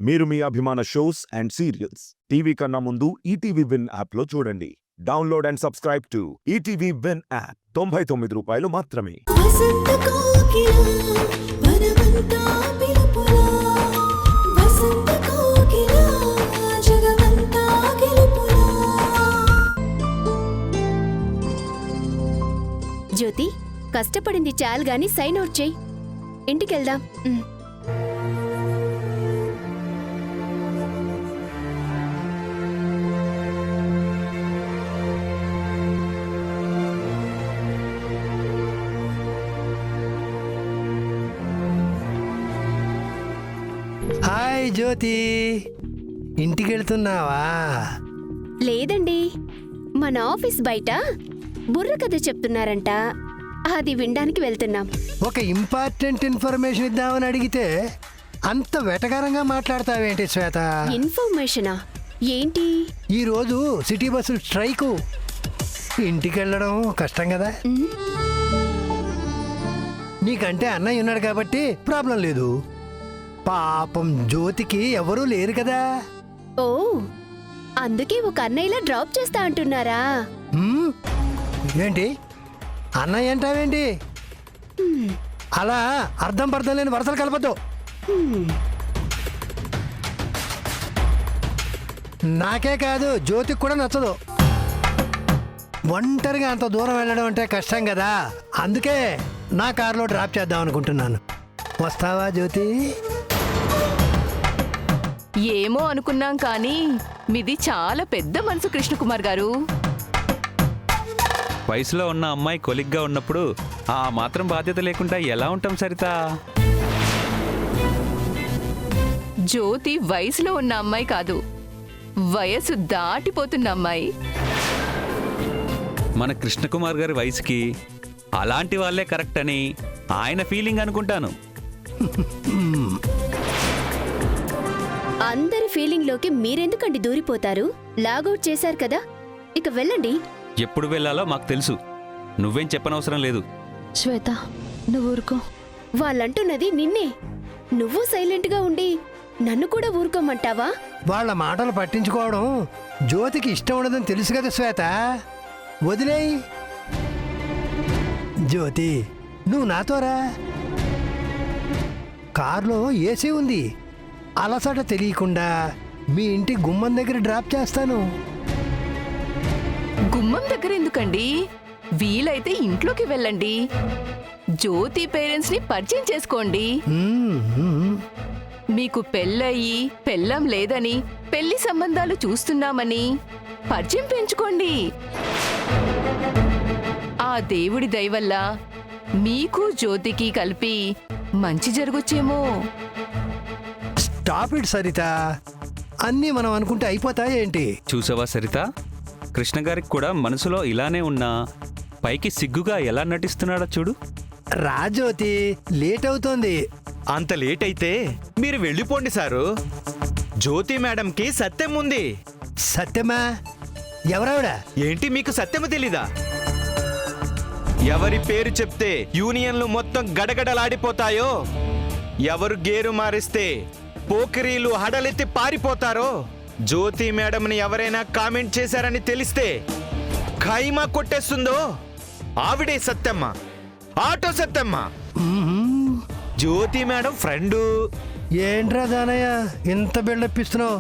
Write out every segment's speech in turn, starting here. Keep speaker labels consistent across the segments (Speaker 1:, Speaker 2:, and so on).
Speaker 1: మీరు మీ అభిమాన shows and serials TV కన్నా ముందు ఈటీవీ విన్ యాప్లో చూడండి. Download and subscribe to ETV win app. 99 రూపాయలు మాత్రమే.
Speaker 2: వసంత కోకిల వనమంతా పిలుపులా వసంత కోకిల జగమంతా గెలుపులా.
Speaker 3: జ్యోతి, కష్టపడింది చాలు గాని సైన్ అవుట్ చేయి. ఇంటికెళ్దాం.
Speaker 4: హాయ్ జ్యోతి, ఇంటికి వెళ్తున్నావా?
Speaker 3: లేదండి, మన ఆఫీస్ బయట బుర్ర కథ చెప్తున్నారంట, అది వినడానికి వెళ్తున్నాం.
Speaker 4: ఒక ఇంపార్టెంట్ ఇన్ఫర్మేషన్ ఇద్దామని అడిగితే అంత వెటకారంగా మాట్లాడతావేంటి శ్వేత?
Speaker 3: ఇన్ఫర్మేషనా? ఏంటి?
Speaker 4: ఈరోజు సిటీ బస్సు స్ట్రైకు. ఇంటికి వెళ్ళడం కష్టం కదా. నీకంటే అన్నయ్య ఉన్నాడు కాబట్టి ప్రాబ్లం లేదు. పాపం జ్యోతికి ఎవరూ లేరు కదా.
Speaker 3: ఓ, అందుకే ఒక అన్నయ్యలా డ్రాప్ చేస్తా అంటున్నారా?
Speaker 4: హ్మ్? ఏంటి అన్నయ్య అంటావేంటి? అలా అర్థం పర్థం లేని వరసలు కలపద్దు. నాకే కాదు, జ్యోతికి కూడా నచ్చదు. ఒంటరిగా అంత దూరం వెళ్ళడం అంటే కష్టం కదా. అందుకే నా కారులో డ్రాప్ చేద్దాం అనుకుంటున్నాను. వస్తావా జ్యోతి?
Speaker 5: ఏమో అనుకున్నాం కానీ మీది చాలా పెద్ద మనసు కృష్ణకుమార్ గారు.
Speaker 6: వయసులో ఉన్న అమ్మాయి కొలిగ్గా ఉన్నప్పుడు ఆ మాత్రం బాధ్యత లేకుండా ఎలా ఉంటాం సరిత?
Speaker 5: జ్యోతి వయసులో ఉన్న అమ్మాయి కాదు, వయసు దాటిపోతున్న అమ్మాయి.
Speaker 6: మన కృష్ణకుమార్ గారి వయసుకి అలాంటి వాళ్ళే కరెక్ట్ అని ఆయన ఫీలింగ్ అనుకుంటాను.
Speaker 3: అందరి ఫీలింగ్ లోకి మీరెందుకండి దూరిపోతారు? లాగౌట్ చేశారు కదా, ఇక వెళ్ళండి.
Speaker 6: ఎప్పుడు వెళ్ళాలో మాకు తెలుసు, నువ్వేం చెప్పనవసరం లేదు.
Speaker 7: శ్వేత, నువ్వు ఊరుకో.
Speaker 3: వాళ్ళంటున్నది నిన్నే. నువ్వు సైలెంట్ గా ఉండి నన్ను కూడా ఊరుకోమంటావా?
Speaker 4: వాళ్ళ మాటలు పట్టించుకోవడం జ్యోతికి ఇష్టం ఉండదని తెలుసు కదా శ్వేత. వదిలేయ్. జ్యోతి, నువ్వు నాతోరా. కారులో ఏసీ ఉంది. అలసట తెలియకుండా మీ ఇంటి గుమ్మం దగ్గర డ్రాప్ చేస్తాను.
Speaker 5: గుమ్మం దగ్గర ఎందుకండి? వీలైతే ఇంట్లోకి వెళ్ళండి. జ్యోతి పేరెంట్స్ ని పరిచయం చేసుకోండి. మీకు పెళ్ళయి పెళ్ళం లేదని, పెళ్లి సంబంధాలు చూస్తున్నామని పరిచయం పెంచుకోండి. ఆ దేవుడి దయ వల్ల మీకు జ్యోతికి కలిపి మంచి జరగొచ్చేమో.
Speaker 4: Stop it Saritha. అన్నీ మనం అనుకుంటే అయిపోతాయి ఏంటి?
Speaker 6: చూసావా సరిత, కృష్ణ గారికి కూడా మనసులో ఇలానే ఉన్నా పైకి సిగ్గుగా ఎలా నటిస్తున్నాడో చూడు.
Speaker 4: రాజ్యోతి, లేట్ అవుతోంది.
Speaker 8: అంత లేట్ అయితే మీరు వెళ్ళిపోండి సారు. జ్యోతి మేడంకి సత్యం ఉంది.
Speaker 4: సత్యమా? ఎవరావిడ?
Speaker 8: ఏంటి మీకు సత్యము తెలీదా? ఎవరి పేరు చెప్తే యూనియన్లు మొత్తం గడగడలాడిపోతాయో, ఎవరు గేరు మారిస్తే పోకిరీలు హడలెత్తి పారిపోతారో, జ్యోతి మేడంని ఎవరైనా కామెంట్ చేశారని తెలిస్తే ఖైమా కొట్టేస్తుందో ఆవిడే సత్యమ్మ, ఆటో సత్యమ్మ. జ్యోతి మేడం ఫ్రెండు.
Speaker 4: ఏంట్రా దానయ్య ఇంత బిల్డప్ ఇస్తున్నావు?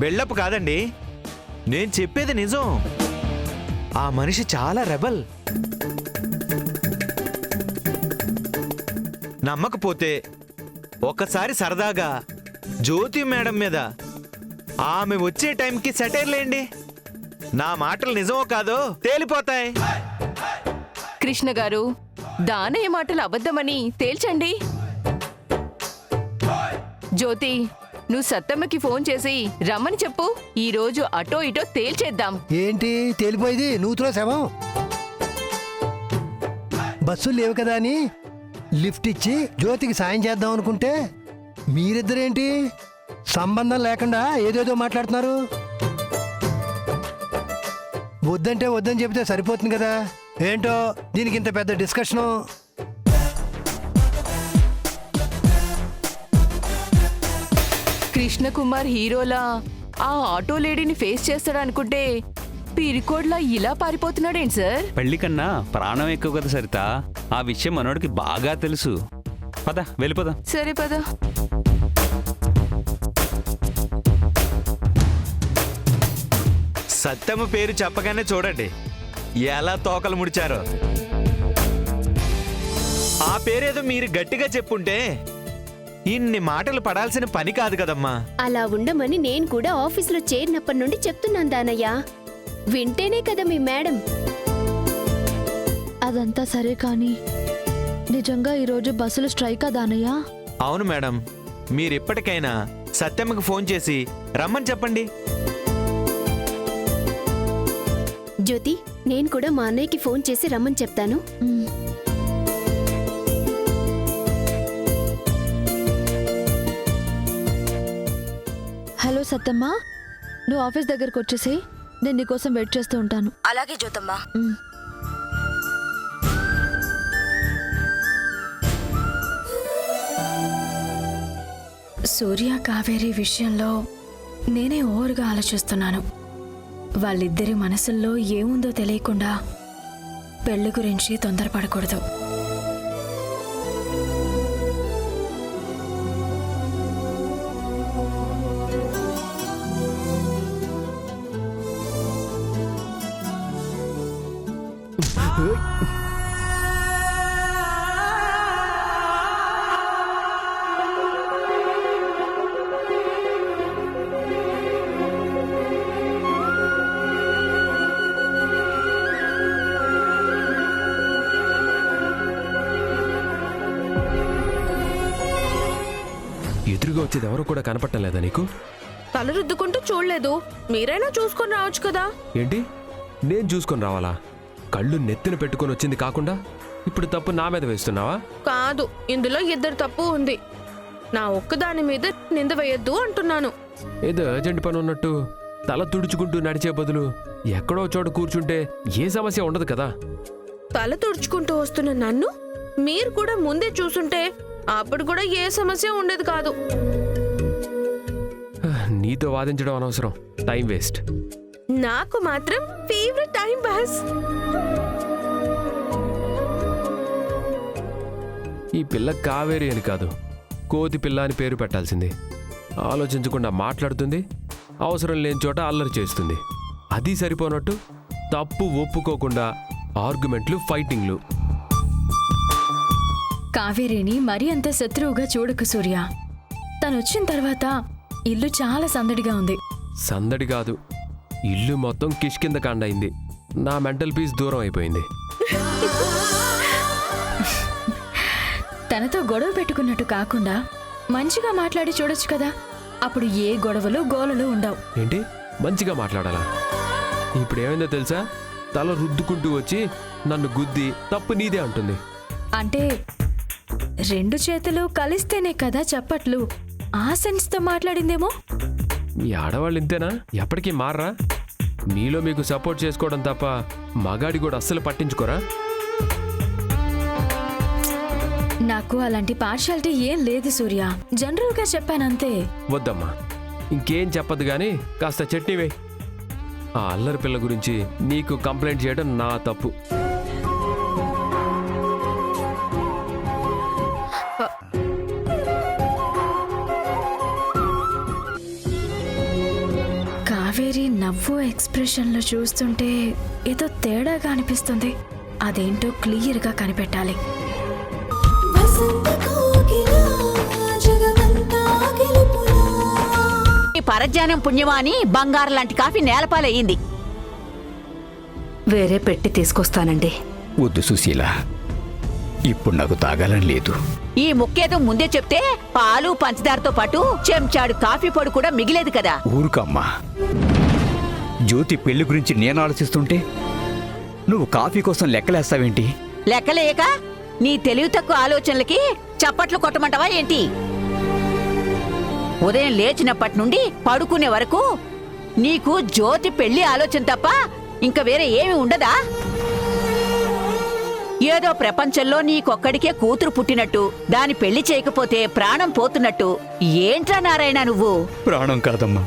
Speaker 8: బిల్డప్ కాదండి, నేను చెప్పేది నిజం. ఆ మనిషి చాలా రెబల్. నమ్మకపోతే ఒకసారి సరదాగా జ్యోతి మేడం మీద ఆమె వచ్చే టైంకి సెటైర్లేండి. నా మాటలు నిజమో కాదో తేలిపోతాయి.
Speaker 5: కృష్ణ గారు, దానయ్య మాటలు అబద్ధమని తేల్చండి. జ్యోతి, నువ్వు సత్తమ్మకి ఫోన్ చేసి రమ్మని చెప్పు. ఈ రోజు అటో ఇటో తేల్చేద్దాం.
Speaker 4: ఏంటి తేలిపోయింది? నూతులో శవం. బస్సులు లేవు కదా అని లిఫ్ట్ ఇచ్చి జ్యోతికి సాయం చేద్దాం అనుకుంటే మీరిద్దరేంటి సంబంధం లేకుండా ఏదేదో మాట్లాడుతున్నారు. వద్దంటే వద్దని చెబితే సరిపోతుంది కదా. ఏంటో దీనికి ఇంత పెద్ద డిస్కషను.
Speaker 5: కృష్ణకుమార్ హీరోలా ఆ ఆటో లేడీని ఫేస్ చేస్తాడు అనుకుంటే పిరికోడ్లా ఇలా పారిపోతున్నాడేంటి సార్?
Speaker 6: పెళ్లి కన్నా ప్రాణం ఎక్కువ కదా సరిత. ఆ విషయం మనోడికి బాగా తెలుసు. పద వెళ్ళిపోదాం.
Speaker 5: సరే పద.
Speaker 8: సత్యమ్మ పేరు చెప్పగానే చూడండి ఎలా తోకలు ముడిచారో. ఆ పేరేదో మీరు గట్టిగా చెప్పుంటే ఇన్ని మాటలు పడాల్సిన పని కాదు కదమ్మా.
Speaker 3: అలా ఉండమని నేను కూడా ఆఫీసులో చేరినప్పటి నుండి చెప్తున్నాను దానయ్య. వింటేనే కదా మీ మేడం.
Speaker 7: అదంతా సరే కానీ నిజంగా ఈరోజు బస్సులు స్ట్రైకా దానయ్య?
Speaker 8: అవును మేడం, మీరిప్పటికైనా సత్యమ్మకి ఫోన్ చేసి రమ్మని చెప్పండి.
Speaker 3: జ్యోతి, నేను కూడా మా అన్నయ్యకి ఫోన్ చేసి రమ్మని చెప్తాను.
Speaker 7: మ్. హలో సత్తమ్మ, నువ్వు ఆఫీస్ దగ్గరకు వచ్చేసి నేను నీకోసం వెయిట్ చేస్తూ ఉంటాను.
Speaker 9: అలాగే జ్యోతమ్మా.
Speaker 7: మ్.
Speaker 9: సూర్య కావేరి విషయంలో నేనే ఓవర్గా ఆలోచిస్తున్నాను. వాళ్ళిద్దరి మనసుల్లో ఏముందో తెలియకుండా పెళ్లి గురించి తొందరపడకూడదు.
Speaker 10: ఎదురుగా వచ్చేది ఎవరు కూడా కనపడటం లేదా నీకు?
Speaker 11: తల రుద్దుకుంటూ చూడలేదు, మీరైనా చూసుకొని రావచ్చు కదా.
Speaker 10: ఏంటి నేను చూసుకొని రావాలా? కళ్ళు నెత్తిన పెట్టుకొని వచ్చింది కాకుండా ఇప్పుడు తప్పు నా మీద వేస్తున్నావా?
Speaker 11: కాదు, ఇందులో ఇద్దరు తప్పు ఉంది. నా ఒక్కదాని మీద నింద వేయొద్దు అంటున్నాను.
Speaker 10: ఏదో అర్జెంట్ పని ఉన్నట్టు తల తుడుచుకుంటూ నడిచే బదులు ఎక్కడో చోట కూర్చుంటే ఏ సమస్య ఉండదు కదా.
Speaker 11: తల తుడుచుకుంటూ వస్తున్న నన్ను మీరు కూడా ముందే చూసుంటే అప్పుడు కూడా ఏ సమస్య ఉండేది కాదు.
Speaker 10: నీతో వాదించడం అనవసరం, టైం వేస్ట్.
Speaker 11: నాకు మాత్రం ఫేవరెట్ టైం పాస్.
Speaker 10: ఈ పిల్ల కావేరి అని కాదు, కోతి పిల్ల అని పేరు పెట్టాల్సింది. ఆలోచించకుండా మాట్లాడుతుంది, అవసరం లేని చోట అల్లరి చేస్తుంది. అది సరిపోనట్టు తప్పు ఒప్పుకోకుండా ఆర్గ్యుమెంట్లు, ఫైటింగ్లు.
Speaker 9: కావేరిని మరీ అంత శత్రువుగా చూడకు సూర్య. తనొచ్చిన తర్వాత ఇల్లు చాలా సందడిగా ఉంది.
Speaker 10: సందడి కాదు, ఇల్లు మొత్తం కిష్కింద కాండయింది. నా మెంటల్ పీస్ దూరం అయిపోయింది.
Speaker 9: తనతో గొడవ పెట్టుకున్నట్టు కాకుండా మంచిగా మాట్లాడి చూడొచ్చు కదా. అప్పుడు ఏ గొడవలు గోలలు ఉండవు.
Speaker 10: ఏంటి మంచిగా మాట్లాడాలా? ఇప్పుడు ఏమైందో తెలుసా? తల రుద్దుకుంటూ వచ్చి నన్ను గుద్ది తప్పు నీదే అంటుంది.
Speaker 9: అంటే రెండు చేతులు కలిస్తేనే కదా చప్పట్లు. ఆ సెన్స్తో మాట్లాడిందేమో.
Speaker 10: మీ ఆడవాళ్ళు ఇంతేనా? ఎప్పటికీ మారరా? మీలో మీకు సపోర్ట్ చేసుకోవడం తప్ప మగాడి కూడా అస్సలు పట్టించుకోరా?
Speaker 9: నాకు అలాంటి పార్షాలిటీ ఏం లేదు సూర్య. జనరల్గా చెప్పానంతే.
Speaker 10: వద్దమ్మా, ఇంకేం చెప్పదు గాని కాస్త చట్నీ వేయ్. ఆ అల్లరి పిల్ల గురించి నీకు కంప్లైంట్ చేయడం నా తప్పు.
Speaker 9: కావేరి నవ్వు ఎక్స్ప్రెషన్లో చూస్తుంటే ఏదో తేడాగా అనిపిస్తుంది. అదేంటో క్లియర్గా కనిపెట్టాలి.
Speaker 2: వసంత కోకిల జగమంతా గెలుపులా.
Speaker 12: ఈ పరధ్యానం పుణ్యమా అని బంగారం లాంటి కాఫీ నేలపాలయ్యింది. వేరే పెట్టి తీసుకొస్తానండి.
Speaker 13: వద్దు సుశీల, ఇప్పుడు నాకు తాగాలని లేదు.
Speaker 12: ఈ ముక్కేదో ముందే చెప్తే పాలు పంచదారతో పాటు చెంచాడు కాఫీ పొడి కూడా మిగిలేదు కదా.
Speaker 13: ఊరుకమ్మా, జ్యోతి పెళ్లి గురించి నేను ఆలోచిస్తుంటే నువ్వు కాఫీ కోసం లెక్కలేస్తావేంటి?
Speaker 12: లెక్కలేక నీ తెలివి తక్కువ ఆలోచనలకి చప్పట్లు కొట్టమంటావా ఏంటి? ఉదయం లేచినప్పటి నుండి పడుకునే వరకు నీకు జ్యోతి పెళ్లి ఆలోచన తప్ప ఇంకా వేరే ఏమీ ఉండదా? ఏదో ప్రపంచంలో నీకొక్కడికే కూతురు పుట్టినట్టు దాని పెళ్లి చేయకపోతే ప్రాణం పోతున్నట్టు. ఏంట్రా నారాయణ నువ్వు?
Speaker 13: ప్రాణం కాదమ్మా,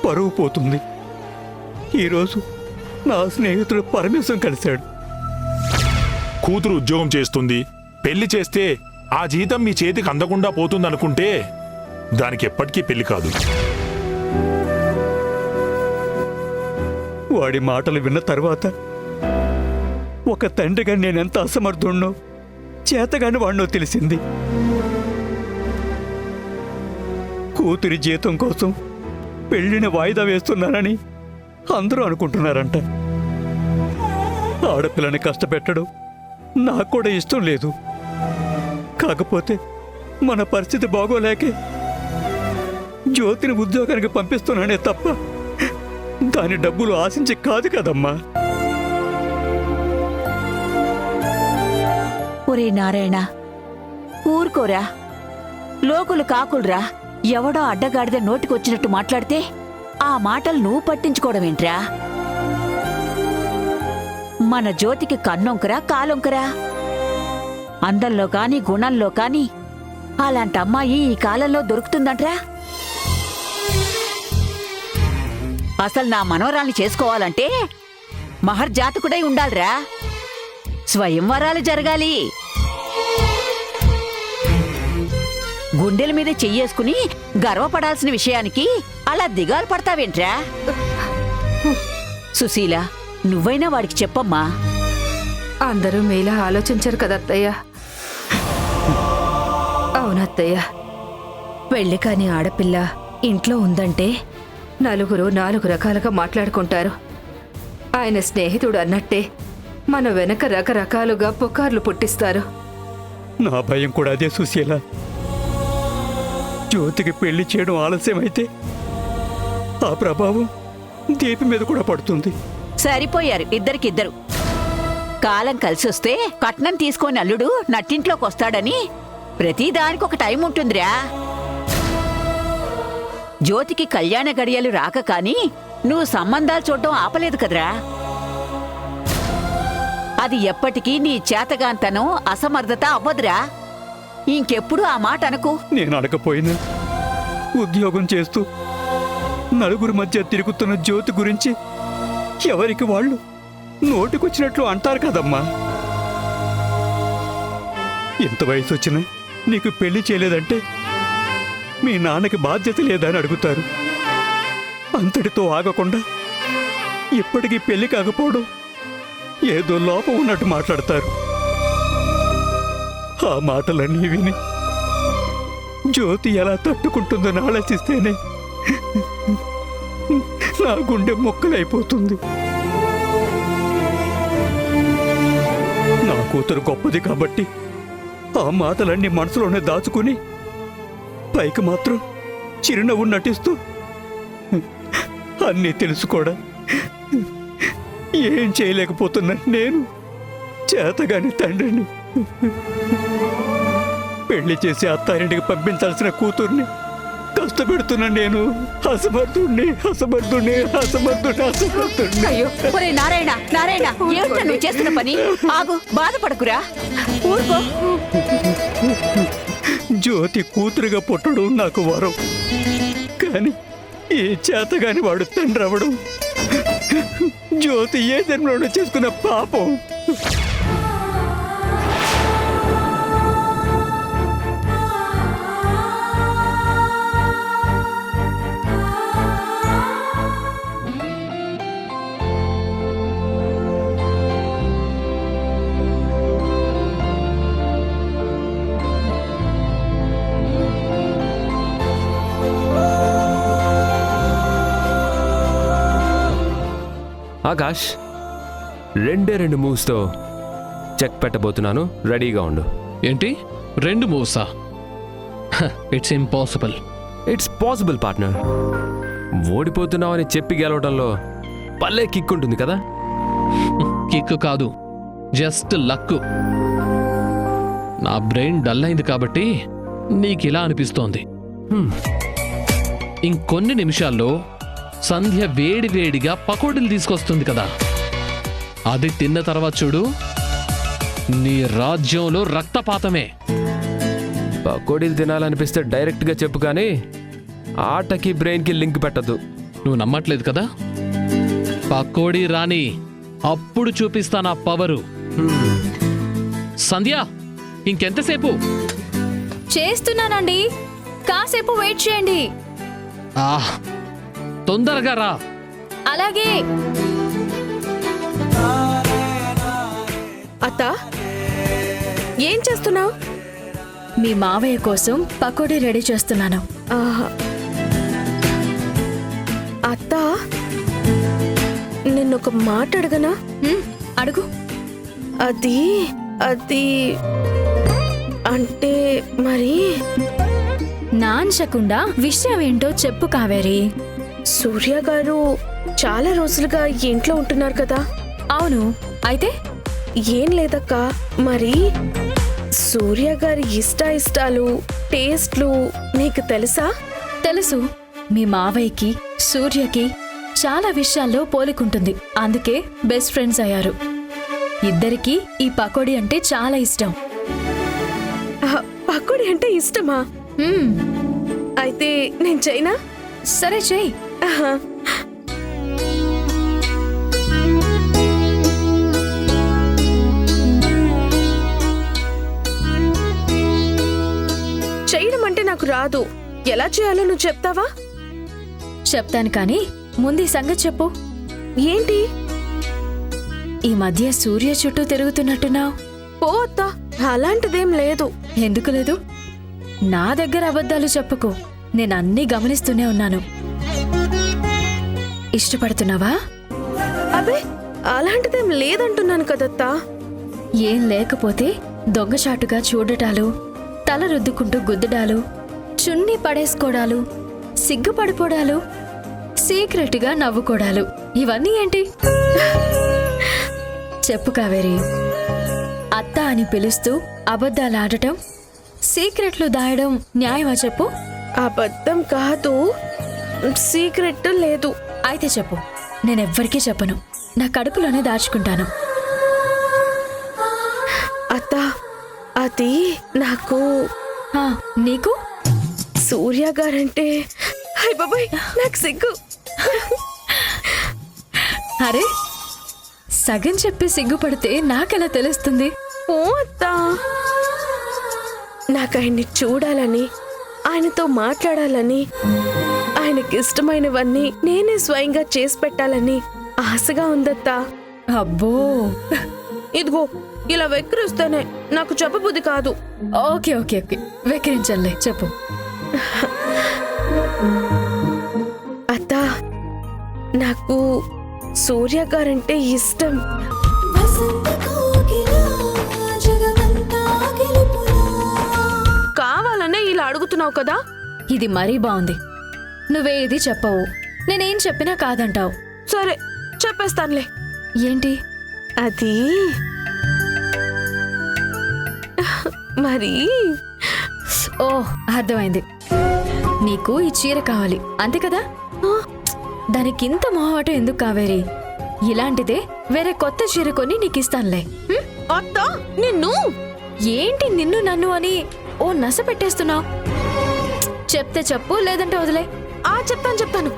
Speaker 13: పరువు పోతుంది. ఈరోజు నా స్నేహితుడు పరమేశం కలిశాడు.
Speaker 14: కూతురు ఉద్యోగం చేస్తుంది, పెళ్లి చేస్తే ఆ జీతం మీ చేతికి అందకుండా పోతుందనుకుంటే దానికి ఎప్పటికీ పెళ్లి కాదు.
Speaker 13: వాడి మాటలు విన్న తర్వాత ఒక తండ్రిగా నేనెంత అసమర్థుణ్ణో, చేతగాని వాడినో తెలిసింది. కూతురి జీతం కోసం పెళ్లిని వాయిదా వేస్తున్నానని అందరూ అనుకుంటున్నారంట. ఆడపిల్లని కష్టపెట్టడం నాకు కూడా ఇష్టం లేదు. కాకపోతే మన పరిస్థితి బాగోలేకే జ్యోతిని ఉద్యోగానికి పంపిస్తున్నానే తప్ప దాని డబ్బులు ఆశించి కాదు కదమ్మా.
Speaker 12: ఒరే నారాయణ, ఊరుకోరా, లోకులు కాకులురా. ఎవడో అడ్డగాడిద నోటికొచ్చినట్టు మాట్లాడితే ఆ మాటలు నువ్వు పట్టించుకోవడమేంట్రా? మన జ్యోతికి కన్నొంకరా కాలొంకరా? అందంలో కాని గుణంలో కాని అలాంటి అమ్మాయి ఈ కాలంలో దొరుకుతుందంట్రా? అసలు నా మనవరాల్ని చేసుకోవాలంటే మహర్జాతకుడై ఉండాలిరా. స్వయంవరాలు జరగాలి. గుండెల మీద చెయ్యేసుకుని గర్వపడాల్సిన విషయానికి అలా దిగాలు పడతావేంట్రా? సుశీల, నువ్వైనా వాడికి చెప్పమ్మా.
Speaker 11: అందరూ మీలా ఆలోచించరు కదత్తయ్య. అవునత్తయ్య, పెళ్లి కాని ఆడపిల్ల ఇంట్లో ఉందంటే నలుగురు 4 రకాలుగా మాట్లాడుకుంటారు. ఆయన స్నేహితుడు అన్నట్టే మన వెనక రకరకాలుగా పుకార్లు పుట్టిస్తారు.
Speaker 13: నా భయం కూడా అదే సుశీల. జ్యోతికి పెళ్లి చేయడం ఆలస్యమైతే ఆ ప్రభావం దీపి మీద కూడా పడుతుంది.
Speaker 12: సరిపోయారు ఇద్దరికిద్దరు. కాలం కలిసొస్తే కట్నం తీసుకొని అల్లుడు నట్టింట్లోకి వస్తాడని ప్రతిదానికి ఒక టైం ఉంటుందిరా. జ్యోతికి కళ్యాణ గడియలు రాక కాని నువ్వు సంబంధాలు చూడడం ఆపలేదు కదరా. అది ఎప్పటికీ నీ చేతగాంతనం అసమర్థత అవ్వదురా. ఇంకెప్పుడు ఆ మాట అనకు.
Speaker 13: నేను అడగపోయినా ఉద్యోగం చేస్తూ నలుగురి మధ్య తిరుగుతున్న జ్యోతి గురించి ఎవరికి వాళ్ళు నోటికొచ్చినట్లు అంటారు కదమ్మా. ఎంత వయసు వచ్చినా నీకు పెళ్లి చేయలేదంటే మీ నాన్నకి బాధ్యత లేదని అడుగుతారు. అంతటితో ఆగకుండా ఇప్పటికీ పెళ్లి కాకపోవడం ఏదో లోపం ఉన్నట్టు మాట్లాడతారు. ఆ మాటలన్నీ విని జ్యోతి ఎలా తట్టుకుంటుందని ఆలోచిస్తేనే నా గుండె మొక్కలైపోతుంది. నా కూతురు గొప్పది కాబట్టి ఆ మాటలన్నీ మనసులోనే దాచుకుని పైకి మాత్రం చిరునవ్వు నటిస్తూ అన్నీ తెలుసుకోడా ఏం చేయలేకపోతున్నా నేను చేతగాని తండ్రిని. పెళ్లి చేసి అత్తారింటికి పంపించాల్సిన కూతుర్ని కష్టపెడుతున్నా నేను. అసమర్థుణ్ణి.
Speaker 12: అయ్యో ఒరే నారాయణ, నారాయణ, ఏమిటా నువ్వు చేస్తున్న పని? ఆగు, బాధపడకురా, ఊరుకో.
Speaker 13: జ్యోతి కూతురుగా పుట్టడం నాకు వరం, కానీ ఏ చేతగాని వాడు తండ్రి అవడం జ్యోతి ఏ జన్మలో చేసుకున్న పాపం.
Speaker 10: ఆకాష్, 2 మూవ్స్తో చెక్ పెట్టబోతున్నాను, రెడీగా ఉండు.
Speaker 15: ఏంటి 2 మూవ్సా? It's impossible.
Speaker 10: It's possible partner. ఓడిపోతున్నావని చెప్పి గెలవడంలో భలే కిక్ ఉంటుంది కదా.
Speaker 15: కిక్ కాదు, జస్ట్ లక్. నా బ్రెయిన్ డల్ అయింది కాబట్టి నీకిలా అనిపిస్తోంది. ఇంకొన్ని నిమిషాల్లో సంధ్య వేడివేడిగా పకోడీలు తీసుకొస్తుంది కదా, అది తిన్న తర్వాత చూడు నీ రాజ్యంలో రక్తపాతమే.
Speaker 10: పకోడీలు తినాలనిపిస్తే డైరెక్ట్గా చెప్పు, కానీ ఆటకి బ్రెయిన్కి లింక్ పెట్టద్దు.
Speaker 15: నువ్వు నమ్మట్లేదు కదా? పకోడీ రాని, అప్పుడు చూపిస్తా నా పవరు. సంధ్య, ఇంకెంతసేపు?
Speaker 9: చేస్తున్నానండి, కాసేపు వెయిట్ చేయండి.
Speaker 15: తొందరగా రా.
Speaker 9: అలాగే.
Speaker 11: అత్త, ఏం చేస్తున్నావు?
Speaker 9: మీ మావయ్య కోసం పకోడీ రెడీ చేస్తున్నాను.
Speaker 11: అత్త, నిన్నొక మాట అడగనా?
Speaker 9: అడుగు.
Speaker 11: అది అంటే మరి
Speaker 9: నాన్చకుండా విషయం ఏంటో చెప్పు కావేరి.
Speaker 11: సూర్య గారు చాలా రోజులుగా ఇంట్లో ఉంటున్నారు కదా?
Speaker 9: అవును, అయితే
Speaker 11: ఏం లేదక్క, మరి సూర్య గారి ఇష్టాలు టేస్ట్లు నీకు తెలుసా?
Speaker 9: తెలుసు. మీ మావయ్యకి సూర్యకి చాలా విషయాల్లో పోలికుంటుంది, అందుకే బెస్ట్ ఫ్రెండ్స్ అయ్యారు. ఇద్దరికీ ఈ పకోడీ అంటే చాలా ఇష్టం.
Speaker 11: పకోడీ అంటే ఇష్టమా? అయితే నేను చేయనా?
Speaker 9: సరే, చెయ్యి.
Speaker 11: చేయడం అంటే నాకు రాదు. ఎలా చేయాలో నువ్వు చెప్తావా?
Speaker 9: చెప్తాను, కానీ ముందు ఈ సంగతి చెప్పు.
Speaker 11: ఏంటి?
Speaker 9: ఈ మధ్య సూర్య చుట్టూ తిరుగుతున్నట్టున్నావు.
Speaker 11: పోతా, అలాంటిదేం లేదు.
Speaker 9: ఎందుకు లేదు? నా దగ్గర అబద్ధాలు చెప్పుకో, నేను అన్నీ గమనిస్తూనే ఉన్నాను. ఇష్టపడుతున్నావా?
Speaker 11: అబే, అలాంటిదేం లేదంటున్నాను కదత్తా.
Speaker 9: ఏం లేకపోతే దొంగచాటుగా చూడటాలు, తల రుద్దుకుంటూ గుద్దడాలు, చున్నీ పడేసుకోడాలు, సిగ్గుపడిపోడాలు, సీక్రెట్గా నవ్వుకోడాలు, ఇవన్నీ ఏంటి? చెప్పు కావేరి. అత్త అని పిలుస్తూ అబద్ధాలాడటం, సీక్రెట్లు దాయడం న్యాయమా చెప్పు?
Speaker 11: అబద్ధం కాదు, సీక్రెట్ లేదు.
Speaker 9: అయితే చెప్పు, నేనెవ్వరికీ చెప్పను, నా కడుపులోనే దాచుకుంటాను.
Speaker 11: అత్త, అది నాకు.
Speaker 9: నీకు?
Speaker 11: సూర్య గారంటే హై బాబాయ్, నాకు సిగ్గు.
Speaker 9: అరే, సగం చెప్పి సిగ్గుపడితే నాకెలా తెలుస్తుంది?
Speaker 11: ఓ అత్తా, నాకు ఆయన్ని చూడాలని, ఆయనతో మాట్లాడాలని, ఆయనకి ఇష్టమైనవన్నీ నేనే స్వయంగా చేసి పెట్టాలని ఆశగా ఉందత్తా.
Speaker 9: అబ్బో,
Speaker 11: ఇదిగో ఇలా వెక్కిరిస్తేనే నాకు చెప్పబుద్ధి కాదు.
Speaker 9: ఓకే ఓకే ఓకే, వెక్కిరించలే, చెప్పు.
Speaker 11: అత్తా, నాకు సూర్య గారంటే ఇష్టం. కావాలనే ఇలా అడుగుతున్నావు కదా?
Speaker 9: ఇది మరీ బాగుంది. నువ్వేది చెప్పవు, నేనేం చెప్పినా కాదంటావు.
Speaker 11: సరే, చెప్పేస్తానులే.
Speaker 9: ఏంటి
Speaker 11: అది? మరి
Speaker 9: ఓ, అర్థమైంది. నీకు ఈ చీర కావాలి, అంతే కదా? దానికింత మొహమాటం ఎందుకు కావేరి? ఇలాంటిదే వేరే కొత్త చీర కొని నీకిస్తానులే.
Speaker 11: అత్తా, నిన్ను.
Speaker 9: ఏంటి నిన్ను నన్ను అని ఓ నస పెట్టేస్తున్నావు? చెప్తే చెప్పు, లేదంటే వదిలే.
Speaker 11: చెప్తాను.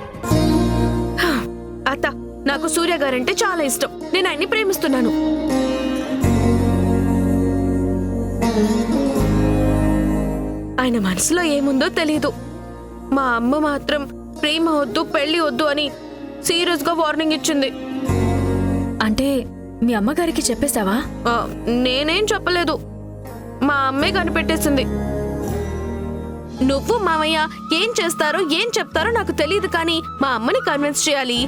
Speaker 11: అత్త, నాకు సూర్య గారంటే చాలా ఇష్టం. నేను ఆయన్ని ప్రేమిస్తున్నాను. ఆయన మనసులో ఏముందో తెలీదు. మా అమ్మ మాత్రం ప్రేమ వద్దు, పెళ్లి వద్దు అని సీరియస్ గా వార్నింగ్ ఇచ్చింది.
Speaker 9: అంటే మీ అమ్మగారికి చెప్పేశావా?
Speaker 11: నేనేం చెప్పలేదు, మా అమ్మే కనిపెట్టేసింది. నువ్వు మామయ్య ఏం చేస్తారో ఏం చెప్తారో నాకు తెలియదు, కానీ మా అమ్మని కన్విన్స్ చేయాలి.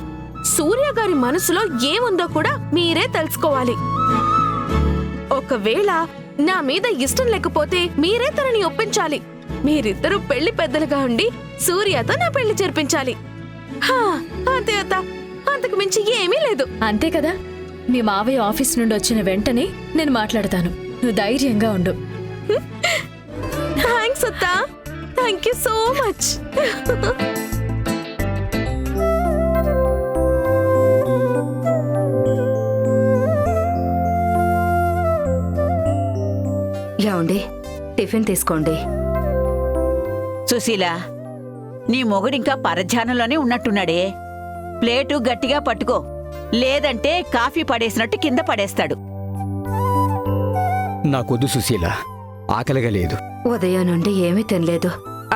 Speaker 11: సూర్య గారి మనసులో ఏముందో కూడా మీరే తెలుసుకోవాలి. ఒకవేళ నా మీద ఇష్టం లేకపోతే మీరే తనని ఒప్పించాలి. మీరిద్దరూ పెళ్లి పెద్దలుగా ఉండి సూర్యతో నా పెళ్లి జరిపించాలి. అంతే అత్త, అంతకు మించి ఏమీ లేదు.
Speaker 9: అంతే కదా? మీ మావయ్య ఆఫీస్ నుండి వచ్చిన వెంటనే నేను మాట్లాడతాను. నువ్వు ధైర్యంగా ఉండు.
Speaker 11: థ్యాంక్స్ అత్తా, థ్యాంక్ యూ సో మచ్. ఇదిగోండి టిఫిన్ తీసుకోండి.
Speaker 12: సుశీల, నీ మొగుడింకా పరధ్యానంలోనే ఉన్నట్టున్నాడే. ప్లేటు గట్టిగా పట్టుకో, లేదంటే కాఫీ పడేసినట్టు కింద పడేస్తాడు.
Speaker 13: నాకొద్దు సుశీల, ఆకలిగా లేదు.
Speaker 11: ఉదయం నుండి ఏమీ తినలేదు,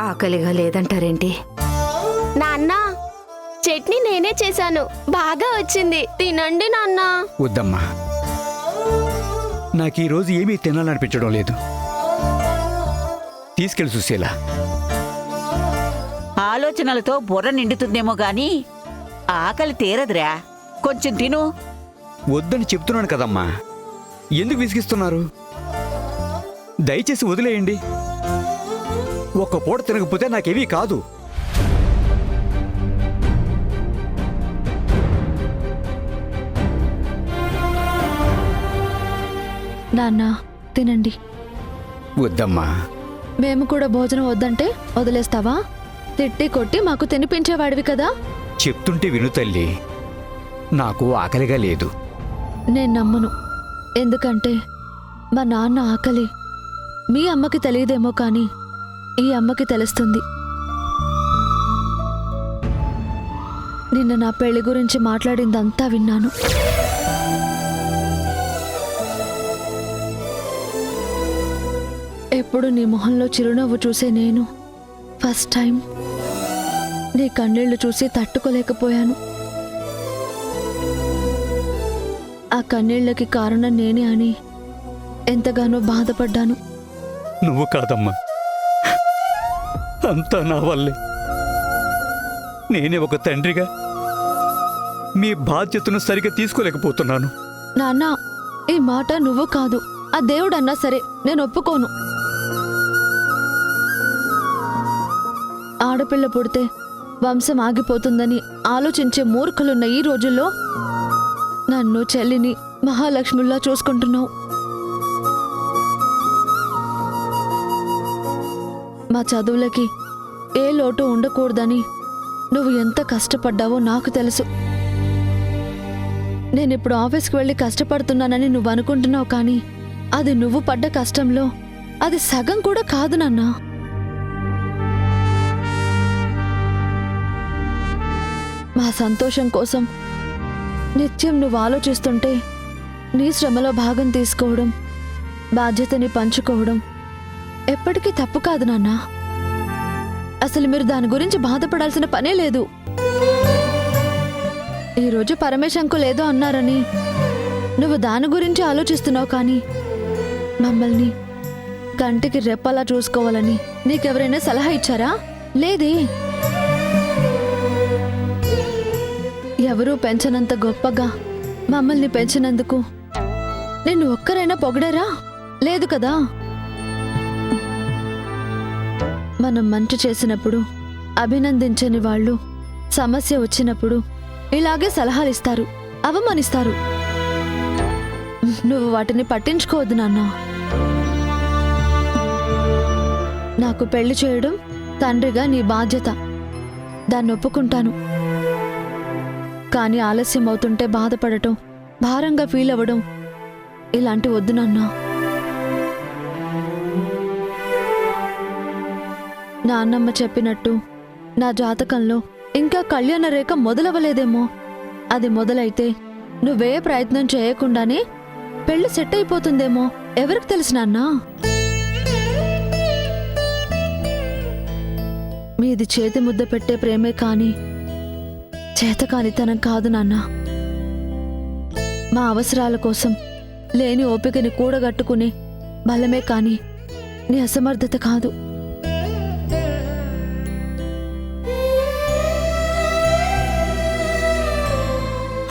Speaker 11: ఆకలిగా లేదంటారేంటి?
Speaker 3: నాన్న, చట్నీ నేనే చేశాను, బాగా వచ్చింది, తినండి నాన్న.
Speaker 13: వద్దమ్మా, నాకు ఈరోజు ఏమీ తినాలనిపించడం లేదు. తీసుకెళ్ళి సుశీల.
Speaker 12: ఆలోచనలతో బుర్ర నిండుతుందేమో గాని ఆకలి తీరదురా. కొంచెం తిను.
Speaker 13: వద్దని చెప్తున్నాను కదమ్మా, ఎందుకు విసిగిస్తున్నారు? దయచేసి వదిలేయండి. ఒక్క పూట తినకపోతే నాకేమీ కాదు.
Speaker 7: నాన్న తినండి.
Speaker 13: వద్దమ్మా.
Speaker 7: మేము కూడా భోజనం వద్దంటే వదిలేస్తావా? తిట్టి కొట్టి మాకు తినిపించేవాడివి కదా.
Speaker 13: చెప్తుంటే విను తల్లి, నాకు ఆకలిగా లేదు.
Speaker 7: నేను నమ్మను. ఎందుకంటే మా నాన్న ఆకలి మీ అమ్మకి తెలియదేమో కానీ ఈ అమ్మకి తెలుస్తుంది. నిన్న నా పెళ్లి గురించి మాట్లాడిందంతా విన్నాను. ఎప్పుడు నీ మొహంలో చిరునవ్వు చూసే నేను ఫస్ట్ టైం నీ కన్నీళ్లు చూసి తట్టుకోలేకపోయాను. ఆ కన్నీళ్లకి కారణం నేనే అని ఎంతగానో బాధపడ్డాను.
Speaker 13: నువ్వు కాదమ్మా, అంతా నా వల్లే. నేనే ఒక తండ్రిగా మీ బాధ్యతను సరిగా తీసుకోలేకపోతున్నాను.
Speaker 7: నాన్న, ఈ మాట నువ్వు కాదు, ఆ దేవుడన్నా సరే నేను ఒప్పుకోను. ఆడపిల్ల పుడితే వంశం ఆగిపోతుందని ఆలోచించే మూర్ఖులున్న ఈ రోజుల్లో నన్ను చెల్లిని మహాలక్ష్మిలా చూసుకుంటున్నావు. మా చదువులకి ఏ లోటు ఉండకూడదని నువ్వు ఎంత కష్టపడ్డావో నాకు తెలుసు. నేనిప్పుడు ఆఫీస్కి వెళ్ళి కష్టపడుతున్నానని నువ్వు అనుకుంటున్నావు, కానీ అది నువ్వు పడ్డ కష్టంలో అది సగం కూడా కాదు నాన్న. మా సంతోషం కోసం నిత్యం నువ్వు ఆలోచిస్తుంటే నీ శ్రమలో భాగం తీసుకోవడం, బాధ్యతని పంచుకోవడం ఎప్పటికీ తప్పు కాదు నాన్న. అసలు మీరు దాని గురించి బాధపడాల్సిన పనే లేదు. ఈరోజు పరమేశ్ అంకుల్ ఏదో అన్నారని నువ్వు దాని గురించి ఆలోచిస్తున్నావు, కానీ మమ్మల్ని కంటికి రెప్పలా చూసుకోవాలని నీకెవరైనా సలహా ఇచ్చారా? లేదే. ఎవరూ పెంచనంత గొప్పగా మమ్మల్ని పెంచినందుకు నిన్ను ఒక్కరైనా పొగిడారా? లేదు కదా. మనం మంచి చేసినప్పుడు అభినందించని వాళ్ళు సమస్య వచ్చినప్పుడు ఇలాగే సలహాలిస్తారు, అవమానిస్తారు. నువ్వు వాటిని పట్టించుకోవద్దు నాన్న. నాకు పెళ్లి చేయడం తండ్రిగా నీ బాధ్యత, దాన్ని ఒప్పుకుంటాను. కానీ ఆలస్యం అవుతుంటే బాధపడటం, భారంగా ఫీల్ అవ్వడం ఇలాంటి వద్దు నాన్న. నాన్నమ్మ చెప్పినట్టు నా జాతకంలో ఇంకా కళ్యాణ రేఖ మొదలవ్వలేదేమో. అది మొదలైతే నువ్వే ప్రయత్నం చేయకుండానే పెళ్లి సెట్ అయిపోతుందేమో, ఎవరికి తెలుసు నాన్న. మీది చేతి ముద్ద పెట్టే ప్రేమే కానీ చేతకానితనం కాదు నాన్న. మా అవసరాల కోసం లేని ఓపికని కూడగట్టుకునే బలమే కానీ నీ అసమర్థత కాదు.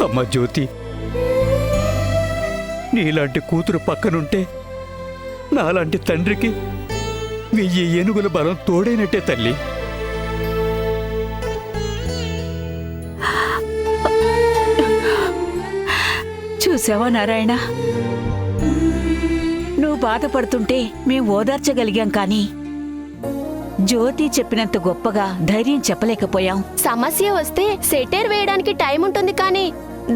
Speaker 13: అమ్మ జ్యోతి, నీలాంటి కూతురు పక్కనుంటే నాలాంటి తండ్రికి 1000 ఏనుగుల బలం తోడైనట్టే తల్లి.
Speaker 12: చూసావా నారాయణ, నువ్వు బాధపడుతుంటే మేం ఓదార్చగలిగాం, కానీ జ్యోతి చెప్పినంత గొప్పగా ధైర్యం చెప్పలేకపోయాం.
Speaker 3: సమస్య వస్తే సెటైర్ వేయడానికి టైం ఉంటుంది, కానీ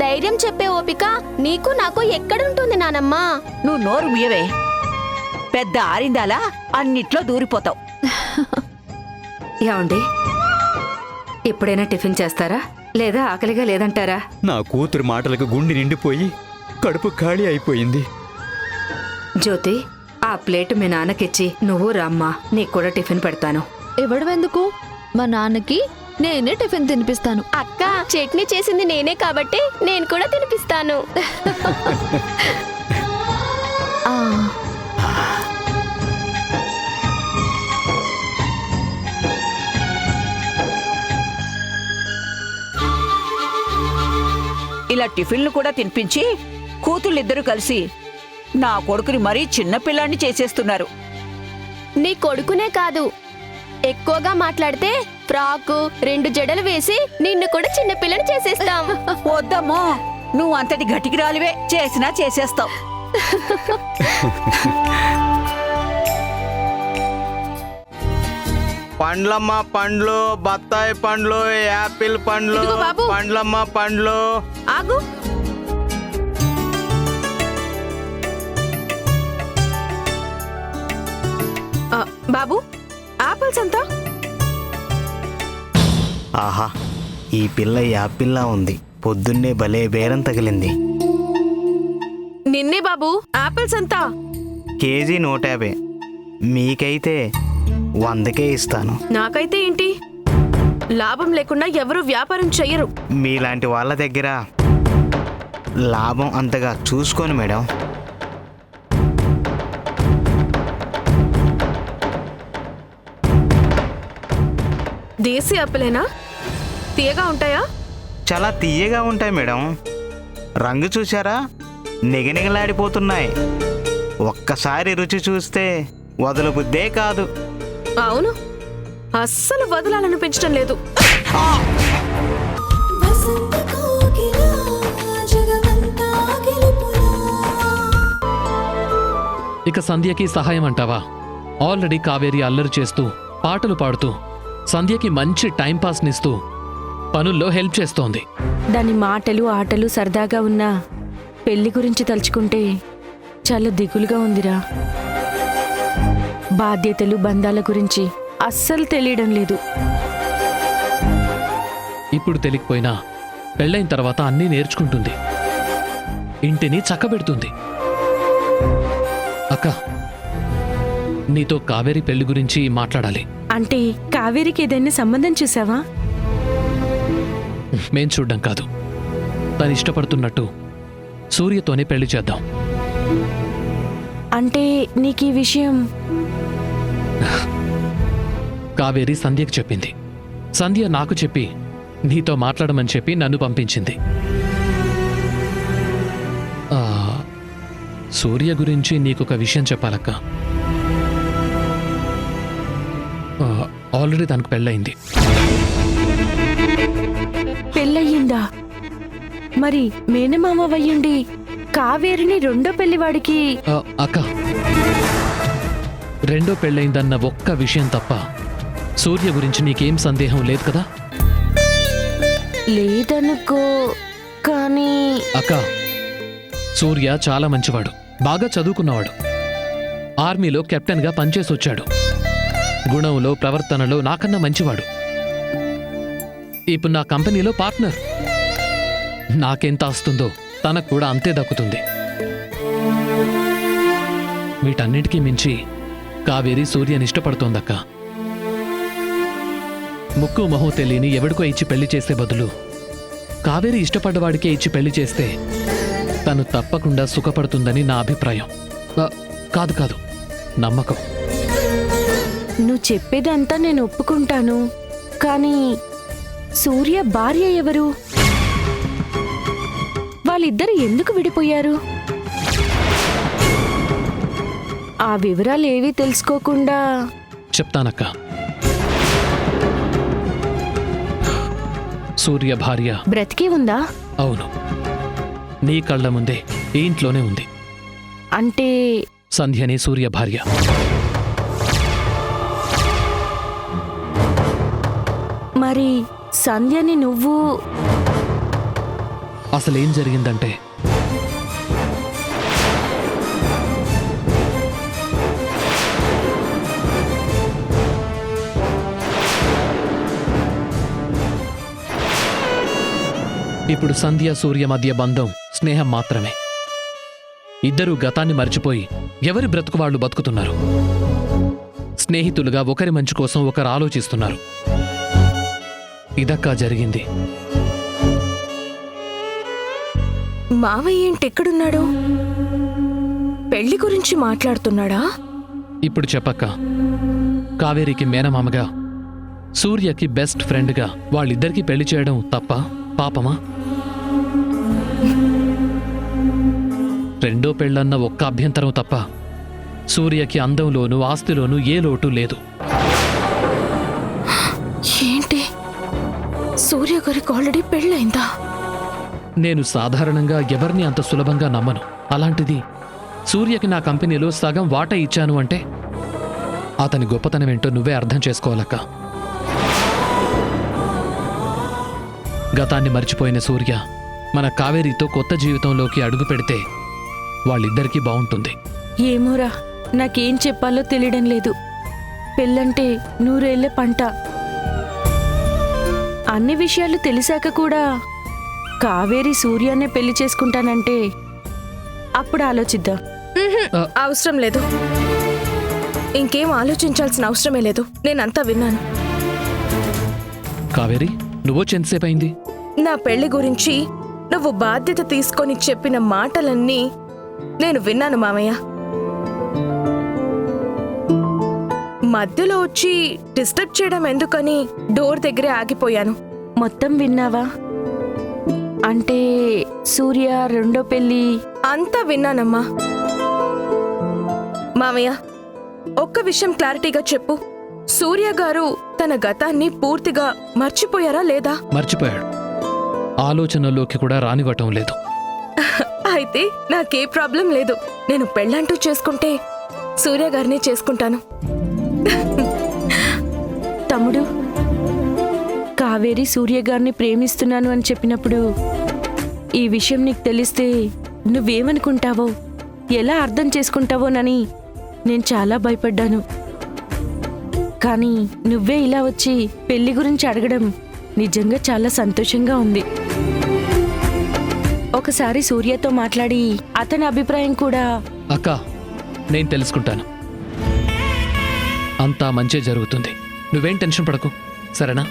Speaker 3: ధైర్యం చెప్పే ఓపిక నీకు నాకు ఎక్కడుంటుంది నానమ్మా?
Speaker 12: నువ్వు నోరు ముయ్యవే. పెద్ద ఆరిందాలా అన్నిట్లో దూరిపోతావు.
Speaker 11: ఏమండి, ఎప్పుడైనా టిఫిన్ చేస్తారా లేదా ఆకలిగా లేదంటారా?
Speaker 13: నా కూతురు మాటలకు గుండె నిండిపోయి కడుపు ఖాళీ అయిపోయింది.
Speaker 11: జ్యోతి, ఆ ప్లేట్ మీ నాన్నకిచ్చి నువ్వు రామ్మా, నీకు కూడా టిఫిన్ పెడతాను.
Speaker 7: ఇవ్వడం ఎందుకు? మా నాన్నకి నేనే టిఫిన్ తినిపిస్తాను.
Speaker 3: అక్క చట్నీ చేసింది నేనే కాబట్టి నేను కూడా తినిపిస్తాను.
Speaker 7: ఆ,
Speaker 12: ఇలా టిఫిన్లు కూడా తినిపించి కూతుళ్ళిద్దరూ కలిసి నా కొడుకుని మరీ చిన్నపిల్లాన్ని చేసేస్తున్నారు.
Speaker 3: నీ కొడుకునే కాదు, ఎక్కువగా మాట్లాడితే ఫ్రాకు 2 జడలు వేసి నిన్ను కూడా చిన్నపిల్లని చేసేస్తాం.
Speaker 12: వద్దమ్మో, నువ్వు అంతటి గట్టికిరాలివే, చేసినా చేసేస్తావు.
Speaker 8: పండ్లమ్మ పండ్లు, బత్తాయి పండ్లు, యాపిల్ పండ్లు,
Speaker 11: ఇదిగో బాబు.
Speaker 8: పండ్లమ్మ పండ్లు.
Speaker 11: ఆగు. బాబు, ఆపిల్స్ ఎంత?
Speaker 8: ఆహా, ఈ పిల్ల యాపిల్లా ఉంది. పొద్దున్నే భలే బేరం తగిలింది.
Speaker 11: నిన్నే బాబు, ఆపిల్స్ ఎంత?
Speaker 8: కేజీ 150. మీకైతే 100కే ఇస్తాను.
Speaker 11: నాకైతే ఏంటి? లాభం లేకుండా ఎవరు వ్యాపారం చెయ్యరు.
Speaker 8: మీలాంటి వాళ్ళ దగ్గర లాభం అంతగా చూసుకోను మేడం.
Speaker 11: దేశీ ఆపిలేనా? తీయగా ఉంటాయా?
Speaker 8: చాలా తీయగా ఉంటాయి మేడం. రంగు చూసారా, నిగనిగలాడిపోతున్నాయి. ఒక్కసారి రుచి చూస్తే వదలబుద్దే కాదు.
Speaker 11: అవును, అస్సలు వదలాలనిపించడం లేదు.
Speaker 2: వసంత కోకిల జగమంతా గెలుపులా.
Speaker 15: ఇక సంధ్యకి సహాయం అంటావా? ఆల్రెడీ కావేరి అల్లరి చేస్తూ పాటలు పాడుతూ సంధ్యకి మంచి టైంపాస్నిస్తూ పనుల్లో హెల్ప్ చేస్తోంది.
Speaker 9: దాని మాటలు ఆటలు సరదాగా ఉన్నా పెళ్లి గురించి తలుచుకుంటే చాలా దిగులుగా ఉందిరా. బాధ్యతలు బంధాల గురించి అస్సలు తెలియడం లేదు.
Speaker 15: ఇప్పుడు తెలియకపోయినా పెళ్ళైన తర్వాత అన్నీ నేర్చుకుంటుంది, ఇంటిని చక్కబెడుతుంది. అక్క, నీతో కావేరి పెళ్లి గురించి మాట్లాడాలి.
Speaker 9: అంటే కావేరికి ఏదైనా సంబంధం చూసావా?
Speaker 15: మేం చూడ్డం కాదు, తను ఇష్టపడుతున్నట్టు సూర్యతోనే పెళ్లి చేద్దాం.
Speaker 9: అంటే నీకు ఈ విషయం
Speaker 15: కావేరి సంధ్యకు చెప్పింది. సంధ్య నాకు చెప్పి నీతో మాట్లాడమని చెప్పి నన్ను పంపించింది. సూర్య గురించి నీకొక విషయం చెప్పాలక్క. ఆల్రెడీ తనకు పెళ్ళయింది.
Speaker 9: పెళ్ళయిందా? మరి మేనమామ వయ్యుండి కావేరిని రెండో పెళ్లివాడికి
Speaker 15: అక్క, రెండో పెళ్ళయిందన్న ఒక్క విషయం తప్ప సూర్య గురించి నీకేం సందేహం లేదు కదా?
Speaker 9: లేదనుకో, కానీ
Speaker 15: అక్క, సూర్య చాలా మంచివాడు, బాగా చదువుకున్నవాడు, ఆర్మీలో కెప్టెన్గా పనిచేసొచ్చాడు, గుణంలో ప్రవర్తనలో నాకన్నా మంచివాడు. ఇప్పుడు నా కంపెనీలో పార్ట్నర్. నాకెంత వస్తుందో తనకు కూడా అంతే దక్కుతుంది. వీటన్నిటికీ మించి కావేరి సూర్యని ఇష్టపడుతోందక్క. ముక్కు మొహం తెలియని ఎవడికో ఇచ్చి పెళ్లి చేసే బదులు కావేరి ఇష్టపడ్డవాడికే ఇచ్చి పెళ్లి చేస్తే తను తప్పకుండా సుఖపడుతుందని నా అభిప్రాయం. కాదు కాదు, నమ్మకం.
Speaker 9: నువ్వు చెప్పేదంతా నేను ఒప్పుకుంటాను, కానీ సూర్య భార్య ఎవరు? వాళ్ళిద్దరు ఎందుకు విడిపోయారు? ఆ వివరాలు ఏవీ తెలుసుకోకుండా.
Speaker 15: చెప్తానక్క. సూర్య భార్య
Speaker 9: బ్రతికే ఉందా?
Speaker 15: అవును, నీ కళ్ళ ముందే ఈ ఇంట్లోనే ఉంది.
Speaker 9: అంటే
Speaker 15: సంధ్యనే సూర్య భార్య.
Speaker 9: మరి సంధ్యని నువ్వు...
Speaker 15: అసలేం జరిగిందంటే ఇప్పుడు సంధ్య సూర్య మధ్య బంధం స్నేహం మాత్రమే. ఇద్దరూ గతాన్ని మర్చిపోయి ఎవరి బ్రతుకు వాళ్ళు బతుకుతున్నారు. స్నేహితులుగా ఒకరి మంచి కోసం ఒకరు ఆలోచిస్తున్నారు. ఇదక్కా జరిగింది.
Speaker 11: మావయ్య ఏంటి ఎక్కడున్నాడు? పెళ్లి గురించి మాట్లాడుతున్నాడా?
Speaker 15: ఇప్పుడు చెప్పక్క, కావేరికి మేనమామగా సూర్యకి బెస్ట్ ఫ్రెండ్గా వాళ్ళిద్దరికీ పెళ్లి చేయడం తప్ప పాపమా? రెండో పెళ్ళన్న ఒక్క అభ్యంతరం తప్ప సూర్యకి అందంలోనూ ఆస్తిలోనూ ఏ లోటు లేదు.
Speaker 11: ఏంటి, సూర్య గారికి ఆల్రెడీ పెళ్ళైందా?
Speaker 15: నేను సాధారణంగా ఎవరిని అంత సులభంగా నమ్మను. అలాంటిది సూర్యకి నా కంపెనీలో సగం వాటా ఇచ్చాను అంటే అతని గొప్పతనం ఏంటో నువ్వే అర్థం చేసుకోవాలక్క. గతాన్ని మర్చిపోయిన సూర్య మన కావేరితో కొత్త జీవితంలోకి అడుగు పెడితే వాళ్ళిద్దరికీ బావుంటుంది.
Speaker 11: ఏమోరా, నాకేం చెప్పాలో తెలియడం లేదు. పెళ్ళంటే నూరేళ్ల పంట. అన్ని విషయాలు తెలిసాక కూడా కావేరి సూర్యాన్నే పెళ్లి చేసుకుంటానంటే అప్పుడు ఆలోచిద్దాం. అవసరం లేదు, ఇంకేం ఆలోచించాల్సిన అవసరమే లేదు. నేనంతా విన్నాను.
Speaker 15: కావేరి, నువ్వు ఎంతసేపు అయింది?
Speaker 11: నా పెళ్లి గురించి నువ్వు బాధ్యత తీసుకొని చెప్పిన మాటలన్నీ నేను విన్నాను మామయ్య. మధ్యలో వచ్చి డిస్టర్బ్ చేయడం ఎందుకని డోర్ దగ్గరే ఆగిపోయాను. మొత్తం విన్నావా? అంటే సూర్య రెండో పెళ్లి అంతా విన్నానమ్మా. మామయ్య, ఒక్క విషయం క్లారిటీగా చెప్పు. సూర్య గారు తన గతాన్ని పూర్తిగా మర్చిపోయారా లేదా?
Speaker 15: మర్చిపోయాడు. ఆలోచనలోకి కూడా రానివ్వటం లేదు.
Speaker 11: అయితే నాకే ప్రాబ్లం లేదు. నేను పెళ్ళంటూ చేసుకుంటే సూర్య గారినే చేసుకుంటాను. తమ్ముడు, కావేరి సూర్య గారిని ప్రేమిస్తున్నాను అని చెప్పినప్పుడు ఈ విషయం నీకు తెలిస్తే నువ్వేమనుకుంటావో, ఎలా అర్థం చేసుకుంటావోనని నేను చాలా భయపడ్డాను. కానీ నువ్వే ఇలా వచ్చి పెళ్లి గురించి అడగడం నిజంగా చాలా సంతోషంగా ఉంది. ఒకసారి సూర్యతో మాట్లాడి అతని అభిప్రాయం కూడా.
Speaker 15: అక్క, నేను తెలుసుకుంటాను. అంతా మంచే జరుగుతుంది. నువ్వేం టెన్షన్ పడకు, సరేనా?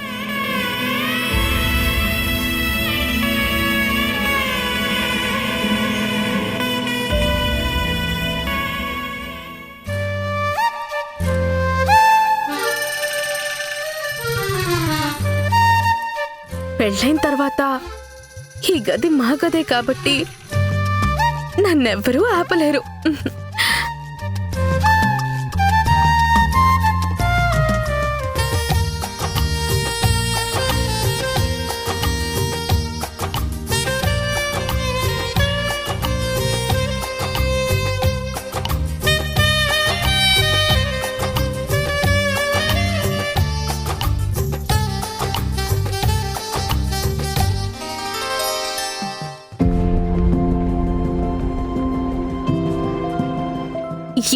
Speaker 11: పెళ్ళైన తర్వాత ఈ గది మా గదే కాబట్టి నన్నెవ్వరూ ఆపలేరు.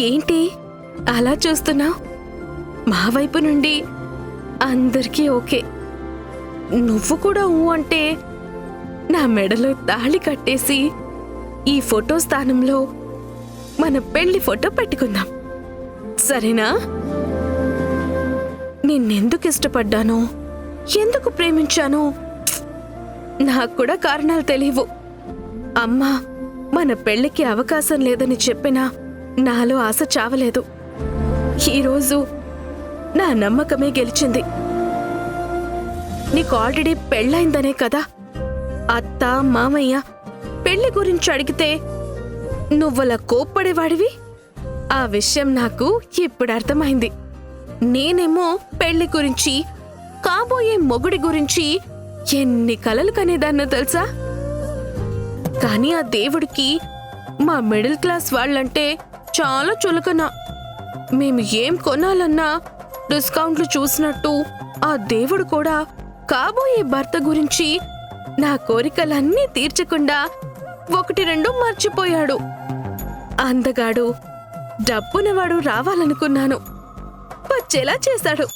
Speaker 11: ఏంటి అలా చూస్తున్నావు? మా వైపు నుండి అందరికీ ఓకే. నువ్వు కూడా ఊ అంటే నా మెడలో తాళి కట్టేసి ఈ ఫోటో స్థానంలో మన పెళ్లి ఫోటో పెట్టుకుందాం, సరేనా? నిన్నెందుకు ఇష్టపడ్డానో, ఎందుకు ప్రేమించానో నాకు కూడా కారణాలు తెలియవు. అమ్మా మన పెళ్లికి అవకాశం లేదని చెప్పినా నాలో ఆశ చావలేదు. ఈరోజు నా నమ్మకమే గెలిచింది. నీకు ఆల్రెడీ పెళ్ళైందనే కదా అత్త మామయ్య పెళ్లి గురించి అడిగితే నువ్వలా కోప్పడేవాడివి. ఆ విషయం నాకు ఇప్పుడు అర్థమైంది. నేనేమో పెళ్లి గురించి, కాబోయే మొగుడి గురించి ఎన్ని కలలు కనేదాన్నో తెలుసా? కానీ ఆ దేవుడికి మా మిడిల్ క్లాస్ వాళ్ళంటే చాలా చులకన. మేము ఏం కొనాలన్నా డిస్కౌంట్లు చూసినట్టు ఆ దేవుడు కూడా కాబోయే భర్త గురించి నా కోరికలన్నీ తీర్చకుండా ఒకటి రెండు మర్చిపోయాడు. అందగాడు, డబ్బునవాడు రావాలనుకున్నాను, వచ్చేలా చేశాడు.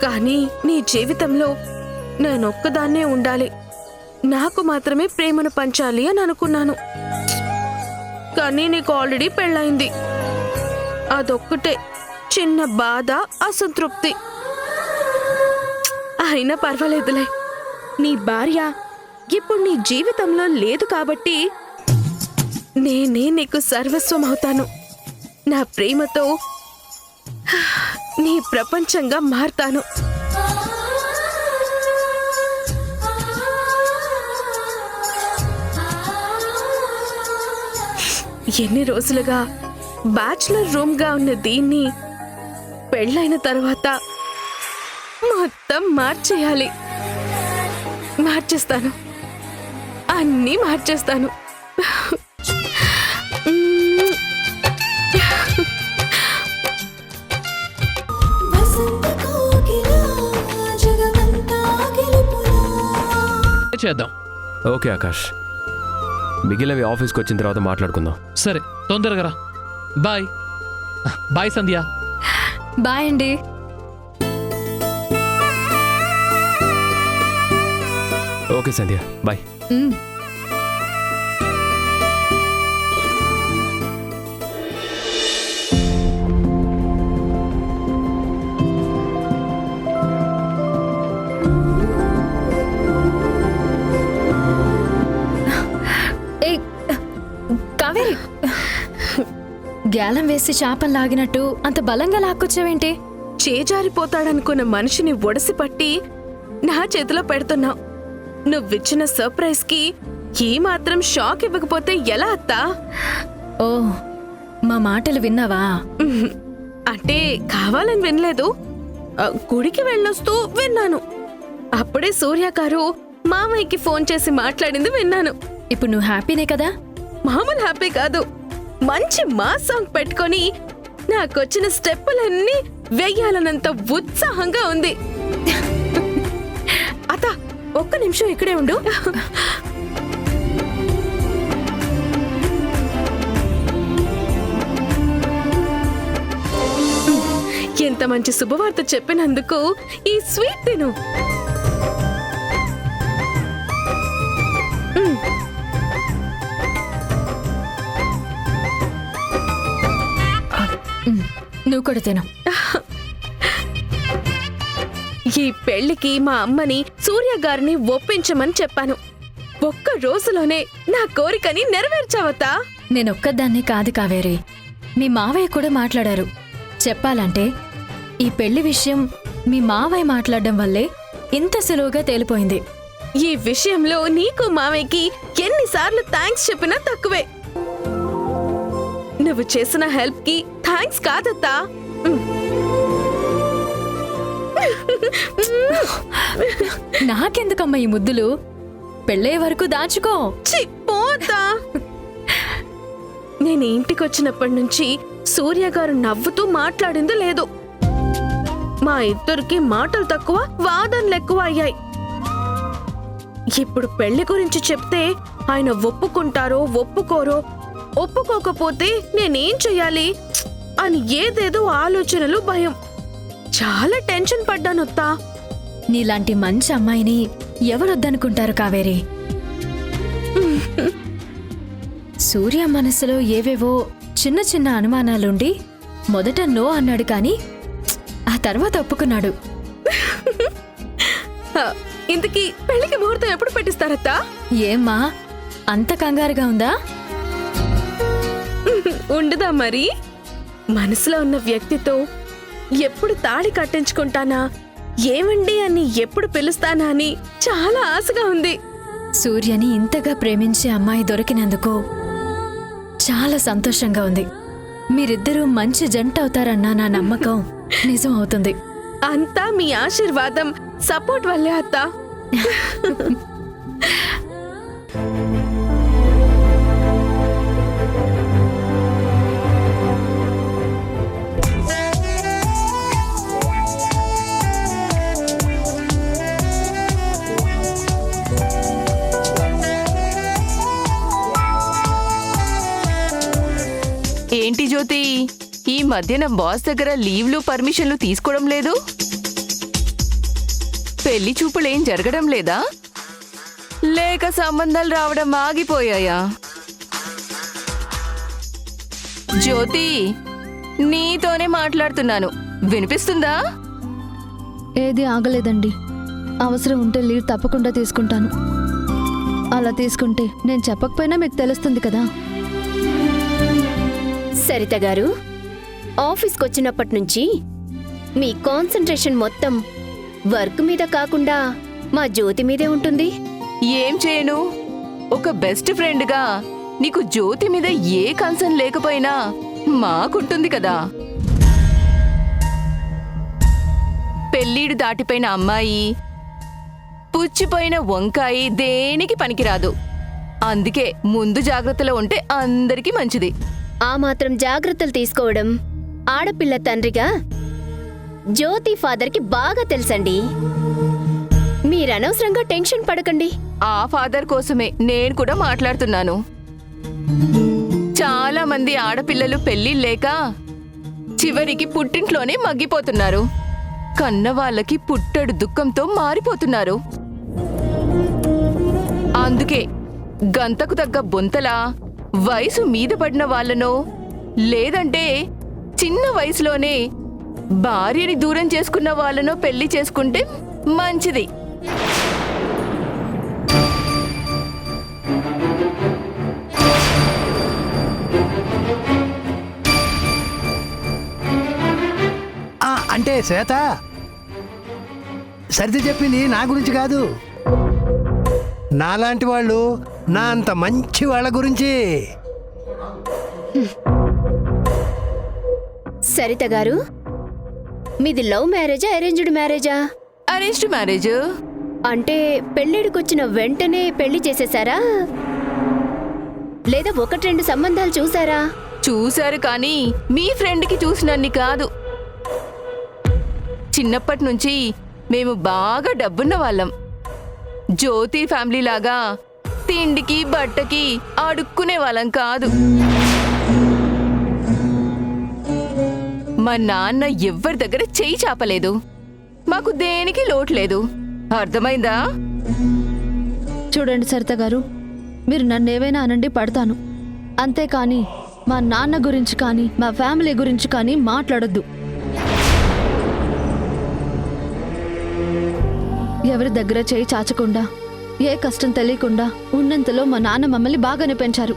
Speaker 11: కానీ నీ జీవితంలో నేనొక్కదాన్నే ఉండాలి, నాకు మాత్రమే ప్రేమను పంచాలి అని అనుకున్నాను. కానీ నీకు ఆల్రెడీ పెళ్ళయింది. అదొక్కటే చిన్న బాధ, అసంతృప్తి. అయినా పర్వాలేదులే, నీ భార్య ఇప్పుడు నీ జీవితంలో లేదు కాబట్టి నేనే నీకు సర్వస్వం అవుతాను. నా ప్రేమతో నీ ప్రపంచంగా మారతాను. ఎన్ని రోజులుగా బ్యాచులర్ రూమ్ గా ఉన్న దీన్ని పెళ్ళైన తర్వాత మొత్తం మార్చేయాలి. మార్చేస్తాను, అన్నీ మార్చేస్తాను.
Speaker 15: చేద్దాం.
Speaker 10: ఓకే ఆకాష్, మిగిలినవి ఆఫీస్కి వచ్చిన తర్వాత మాట్లాడుకుందాం.
Speaker 15: సరే, తొందరగా రా. బాయ్. బాయ్ సంధ్య.
Speaker 9: బాయ్ అండి.
Speaker 10: ఓకే సంధ్య, బాయ్.
Speaker 9: కావేరి, గ్యాలం వేసి చేపలు లాగినట్టు అంత బలంగా లాక్కొచ్చావేంటి?
Speaker 11: చేజారిపోతాడనుకున్న మనిషిని ఒడిసి పట్టి నా చేతిలో పెడుతున్నావు. నువ్విచ్చిన సర్ప్రైజ్ కి ఏ మాత్రం షాక్ ఇవ్వకపోతే ఎలా అత్తా?
Speaker 9: ఓ, మా మాటలు విన్నావా?
Speaker 11: అంటే కావాలని వినలేదు, గుడికి వెళ్ళొస్తూ విన్నాను. అప్పుడే సూర్య గారు మామయ్యకి ఫోన్ చేసి మాట్లాడింది విన్నాను.
Speaker 9: ఇప్పుడు నువ్వు హ్యాపీనే కదా?
Speaker 11: మామూలు హ్యాపీ కాదు, మంచి మాస్ సాంగ్ పెట్టుకొని నాకొచ్చిన స్టెప్పులన్నీ వెయ్యాలన్నంత ఉత్సాహంగా ఉంది. అత్త, ఒక్క నిమిషం ఇక్కడే ఉండు. ఎంత మంచి శుభవార్త చెప్పినందుకు ఈ స్వీట్ తిను.
Speaker 9: నువ్వు కూడా తిను.
Speaker 11: ఈ పెళ్లికి మా అమ్మని సూర్య గారిని ఒప్పించమని చెప్పాను. ఒక్క రోజులోనే నా కోరికని నెరవేర్చావతా?
Speaker 9: నేనొక్కదాన్నే కాదు కావేరి, మీ మావయ్య కూడా మాట్లాడారు. చెప్పాలంటే ఈ పెళ్లి విషయం మీ మావయ్య మాట్లాడడం వల్లే ఇంత సులువుగా తేలిపోయింది.
Speaker 11: ఈ విషయంలో నీకు మావయ్యకి ఎన్నిసార్లు థ్యాంక్స్ చెప్పినా తక్కువే. నువ్వు చేసిన హెల్ప్ కి థ్యాంక్స్ కాదత్తా.
Speaker 9: నాకెందుకమ్మా ఈ ముద్దులు? పెళ్ళే వరకు దాచుకో.
Speaker 11: పోతా. నేను ఇంటికొచ్చినప్పటి నుంచి సూర్య గారు నవ్వుతూ మాట్లాడింది లేదు. మా ఇద్దరికి మాటలు తక్కువ, వాదనలు ఎక్కువ అయ్యాయి. ఇప్పుడు పెళ్లి గురించి చెప్తే ఆయన ఒప్పుకుంటారో ఒప్పుకోరో, ఒప్పుకోకపోతే నేనేం చెయ్యాలి అని ఏదేదో ఆలోచనలు, భయం. చాలా టెన్షన్ పడ్డానొత్తా.
Speaker 9: నీలాంటి మంచి అమ్మాయిని ఎవరొద్దనుకుంటారు కావేరి? సూర్య మనసులో ఏవేవో చిన్న చిన్న అనుమానాలుండి మొదట నో అన్నాడు, కానీ ఆ తర్వాత ఒప్పుకున్నాడు.
Speaker 11: ఇంతకీ పెళ్లికి ముహూర్తం ఎప్పుడు పెట్టిస్తారత్తా?
Speaker 9: ఏమ్మా, అంత కంగారుగా ఉందా?
Speaker 11: ఉండదా మరి? మనసులో ఉన్న వ్యక్తితో ఎప్పుడు తాళి కట్టించుకుంటానా, ఏమండి అని ఎప్పుడు పిలుస్తానా అని చాలా ఆశగా ఉంది.
Speaker 9: సూర్యని ఇంతగా ప్రేమించే అమ్మాయి దొరికినందుకు చాలా సంతోషంగా ఉంది. మీరిద్దరూ మంచి జంట అవుతారన్న నా నమ్మకం నిజం అవుతుంది.
Speaker 11: అంతా మీ ఆశీర్వాదం, సపోర్ట్ వల్లే అత్తా.
Speaker 5: ఏంటి జ్యోతి, ఈ మధ్యన బాస్ దగ్గర లీవ్లు, పర్మిషన్లు తీసుకోవడం లేదు? పెళ్లి చూపులేం జరగడం లేదా? లేక సంబంధాలు రావడం ఆగిపోయాయా? జ్యోతి, నీతోనే మాట్లాడుతున్నాను, వినిపిస్తుందా?
Speaker 7: ఏది ఆగలేదండి. అవసరం ఉంటే లీవ్ తప్పకుండా తీసుకుంటాను. అలా తీసుకుంటే నేను చెప్పకపోయినా మీకు తెలుస్తుంది కదా.
Speaker 3: సరిత గారు, ఆఫీస్కి వచ్చినప్పటి నుంచి మీ కాన్సంట్రేషన్ మొత్తం వర్క్ మీద కాకుండా మా జ్యోతి మీదే ఉంటుంది.
Speaker 5: ఏం చేయను, ఒక బెస్ట్ ఫ్రెండ్గా నీకు జ్యోతి మీద ఏ కన్సర్న్ లేకపోయినా మాకుంటుంది కదా. పెళ్ళీడు దాటిపోయిన అమ్మాయి, పుచ్చిపోయిన వంకాయ దేనికి పనికిరాదు. అందుకే ముందు జాగ్రత్తలో ఉంటే అందరికీ మంచిది.
Speaker 3: ఆ మాత్రం జాగ్రత్తలు తీసుకోవడం ఆడపిల్ల తండ్రిగా జ్యోతి ఫాదర్కి బాగా తెలుసండి. మీరనవసరంగా టెన్షన్ పడకండి.
Speaker 5: ఆ ఫాదర్ కోసమే నేను కూడా మాట్లాడుతున్నాను. చాలా మంది ఆడపిల్లలు పెళ్లిళ్ళేక చివరికి పుట్టింట్లోనే మగ్గిపోతున్నారు. కన్న వాళ్ళకి పుట్టడు దుఃఖంతో మారిపోతున్నారు. అందుకే గంతకు తగ్గ బొంతలా వయసు మీద పడిన వాళ్ళనో లేదంటే చిన్న వయసులోనే భార్యని దూరం చేసుకున్న వాళ్ళనో పెళ్లి చేసుకుంటే మంచిది.
Speaker 4: అంటే శ్వేత, సరిది చెప్పింది నా గురించి కాదు, నాలాంటి వాళ్ళు, నా అంత మంచి వాళ్ళ గురించి.
Speaker 3: సరిత గారు, మీది లవ్ మ్యారేజా అరేంజ్డ్ మ్యారేజా?
Speaker 5: Arranged marriage.
Speaker 3: అంటే పెళ్ళిడికొచ్చిన వెంటనే పెళ్లి చేసేశారా, లేదా ఒకటి రెండు సంబంధాలు చూసారా?
Speaker 5: చూశారు, కానీ మీ ఫ్రెండ్కి చూసినన్ని కాదు. చిన్నప్పటి నుంచి మేము బాగా డబ్బున్న వాళ్ళం. జ్యోతి ఫ్యామిలీ లాగా తిండికి బట్టకి అడుక్కునే వాళ్ళం కాదు. మా నాన్న ఎవ్వరి దగ్గర చెయ్యి చాపలేదు. మాకు దేనికి లోటు లేదు. అర్థమైందా?
Speaker 7: చూడండి సరిత గారు, మీరు నన్నేవైనా అనండి, పడతాను. అంతేకాని మా నాన్న గురించి కానీ మా ఫ్యామిలీ గురించి కానీ మాట్లాడొద్దు. ఎవరి దగ్గర చేయి చాచకుండా, ఏ కష్టం తెలియకుండా ఉన్నంతలో మా నాన్న మమ్మల్ని బాగానే పెంచారు.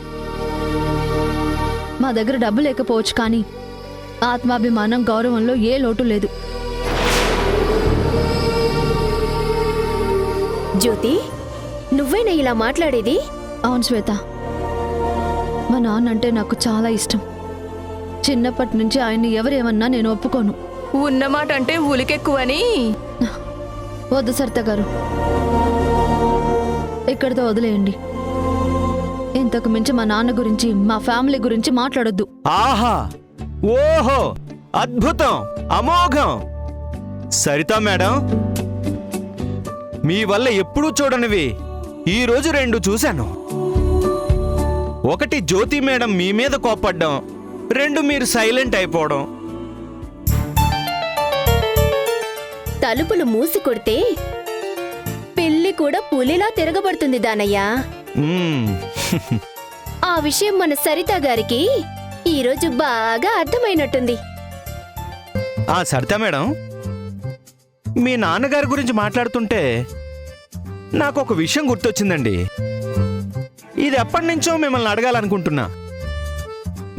Speaker 7: మా దగ్గర డబ్బు లేకపోవచ్చు, కానీ ఆత్మాభిమానం, గౌరవంలో ఏ లోటు లేదు.
Speaker 3: జ్యోతి, నువ్వేనా ఇలా మాట్లాడేది?
Speaker 7: అవును శ్వేత, మా నాన్న అంటే నాకు చాలా ఇష్టం. చిన్నప్పటి నుంచి ఆయన్ని ఎవరేమన్నా నేను ఒప్పుకోను.
Speaker 5: ఉన్నమాట అంటే ఉలికెక్కువని.
Speaker 7: వద్దు సరిత గారు, ఇక్కడితో వదిలేయండి. ఇంతకు మించి మా నాన్న గురించి, మా ఫ్యామిలీ గురించి మాట్లాడొద్దు.
Speaker 8: ఆహా, ఓహో, అద్భుతం, అమోఘం. సరితా మేడం, మీ వల్ల ఎప్పుడూ చూడనివి ఈ రోజు 2 చూశాను. ఒకటి జ్యోతి మేడం మీ మీద కోప్పడ్డం, 2 మీరు సైలెంట్ అయిపోవడం.
Speaker 3: తలుపులు మూసి కొడితే పెళ్లి కూడా పులిలా తిరగబడుతుంది దానయ్య. ఆ విషయం మన సరిత గారికి ఈరోజు బాగా అర్థమైనట్టుంది.
Speaker 8: సరితా మేడం, మీ నాన్నగారి గురించి మాట్లాడుతుంటే నాకు ఒక విషయం గుర్తొచ్చిందండి. ఇది ఎప్పటి నుంచో మిమ్మల్ని అడగాలనుకుంటున్నా.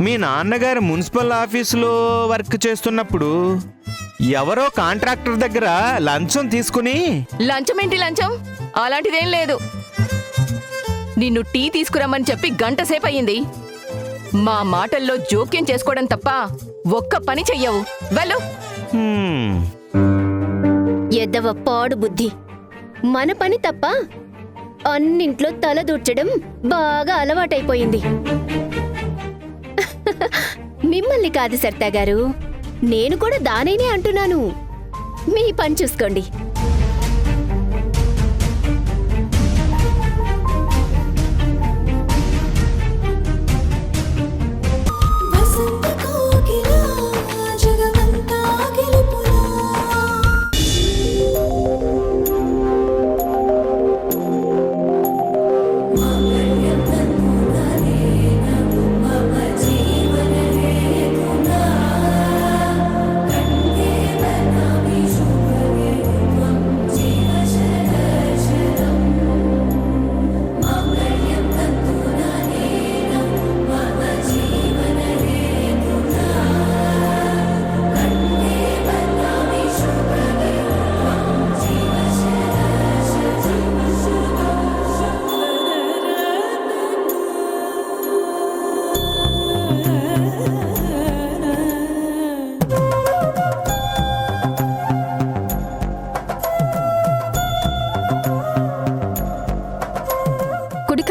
Speaker 8: మీ నాన్నగారు మున్సిపల్ ఆఫీసులో వర్క్ చేస్తున్నప్పుడు ఎవరో కాంట్రాక్టర్ దగ్గర లంచం తీసుకుని.
Speaker 5: లంచం ఏంటి లంచం? అలాంటిదేం లేదు. నిన్ను టీ తీసుకురమ్మని చెప్పి 1 గంట సేపు అయ్యింది. మా మాటల్లో జోక్యం చేసుకోవడం తప్ప ఒక్క పని చెయ్యవు. వెళ్ళు.
Speaker 3: ఎద్దవ పాడు బుద్ధి. మన పని తప్ప అన్నింట్లో తల దూర్చడం బాగా అలవాటైపోయింది. మిమ్మల్ని కాదు సరితా గారు, నేను కూడా దానేనే అంటున్నాను. మీ పని చూసుకోండి.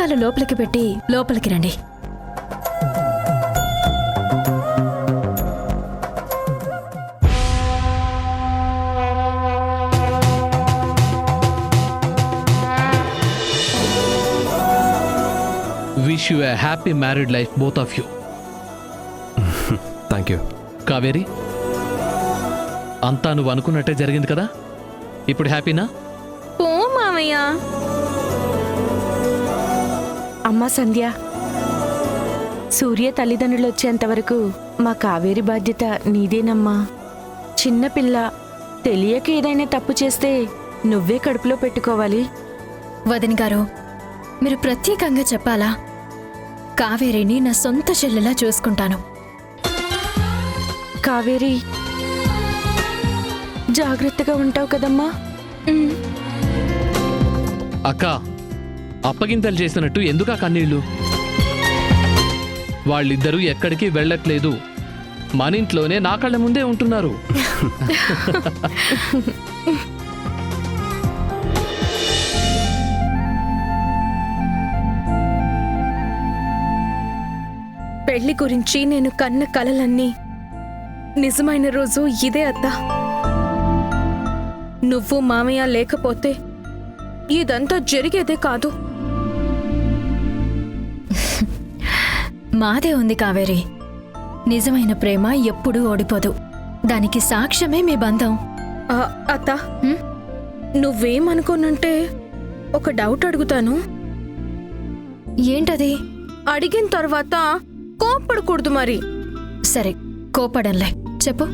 Speaker 9: కాలు లోపలికి పెట్టి లోపలికి రండి.
Speaker 15: Wish you a happy married life both of you.
Speaker 10: Thank you.
Speaker 15: Kaveri, అంతా నువ్వు అనుకున్నట్టే జరిగింది కదా? ఇప్పుడు హ్యాపీనా?
Speaker 11: పో మామయ్య. అమ్మా సంధ్య, సూర్య తల్లిదండ్రులు వచ్చేంత వరకు మా కావేరి బాధ్యత నీదేనమ్మా. చిన్నపిల్ల తెలియక ఏదైనా తప్పు చేస్తే నువ్వే కడుపులో పెట్టుకోవాలి.
Speaker 9: వదిన గారు, మీరు ప్రత్యేకంగా చెప్పాలా? కావేరిని నా సొంత చెల్లెలా చూసుకుంటాను.
Speaker 11: కావేరి, జాగ్రత్తగా ఉంటావు కదమ్మా?
Speaker 15: అక్క, అప్పగింతలు చేసినట్టు ఎందుకా కన్నీళ్ళు? వాళ్ళిద్దరూ ఎక్కడికి వెళ్ళట్లేదు, మన ఇంట్లోనే నా కళ్ళ ముందే ఉంటున్నారు.
Speaker 11: పెళ్లి గురించి నేను కన్న కలలన్నీ నిజమైన రోజు ఇదే అత్తా. నువ్వు మామయ్య లేకపోతే ఇదంతా జరిగేదే కాదు.
Speaker 9: మాదే ఉంది కావేరి. నిజమైన ప్రేమ ఎప్పుడూ ఓడిపోదు. దానికి సాక్ష్యమే మీ బంధం.
Speaker 11: అత్త, నువ్వేమనుకోనంటే ఒక డౌట్ అడుగుతాను.
Speaker 9: ఏంటది?
Speaker 11: అడిగిన తర్వాత కోప్పడకూడదు మరి.
Speaker 9: సరే, కోపడంలే, చెప్పు.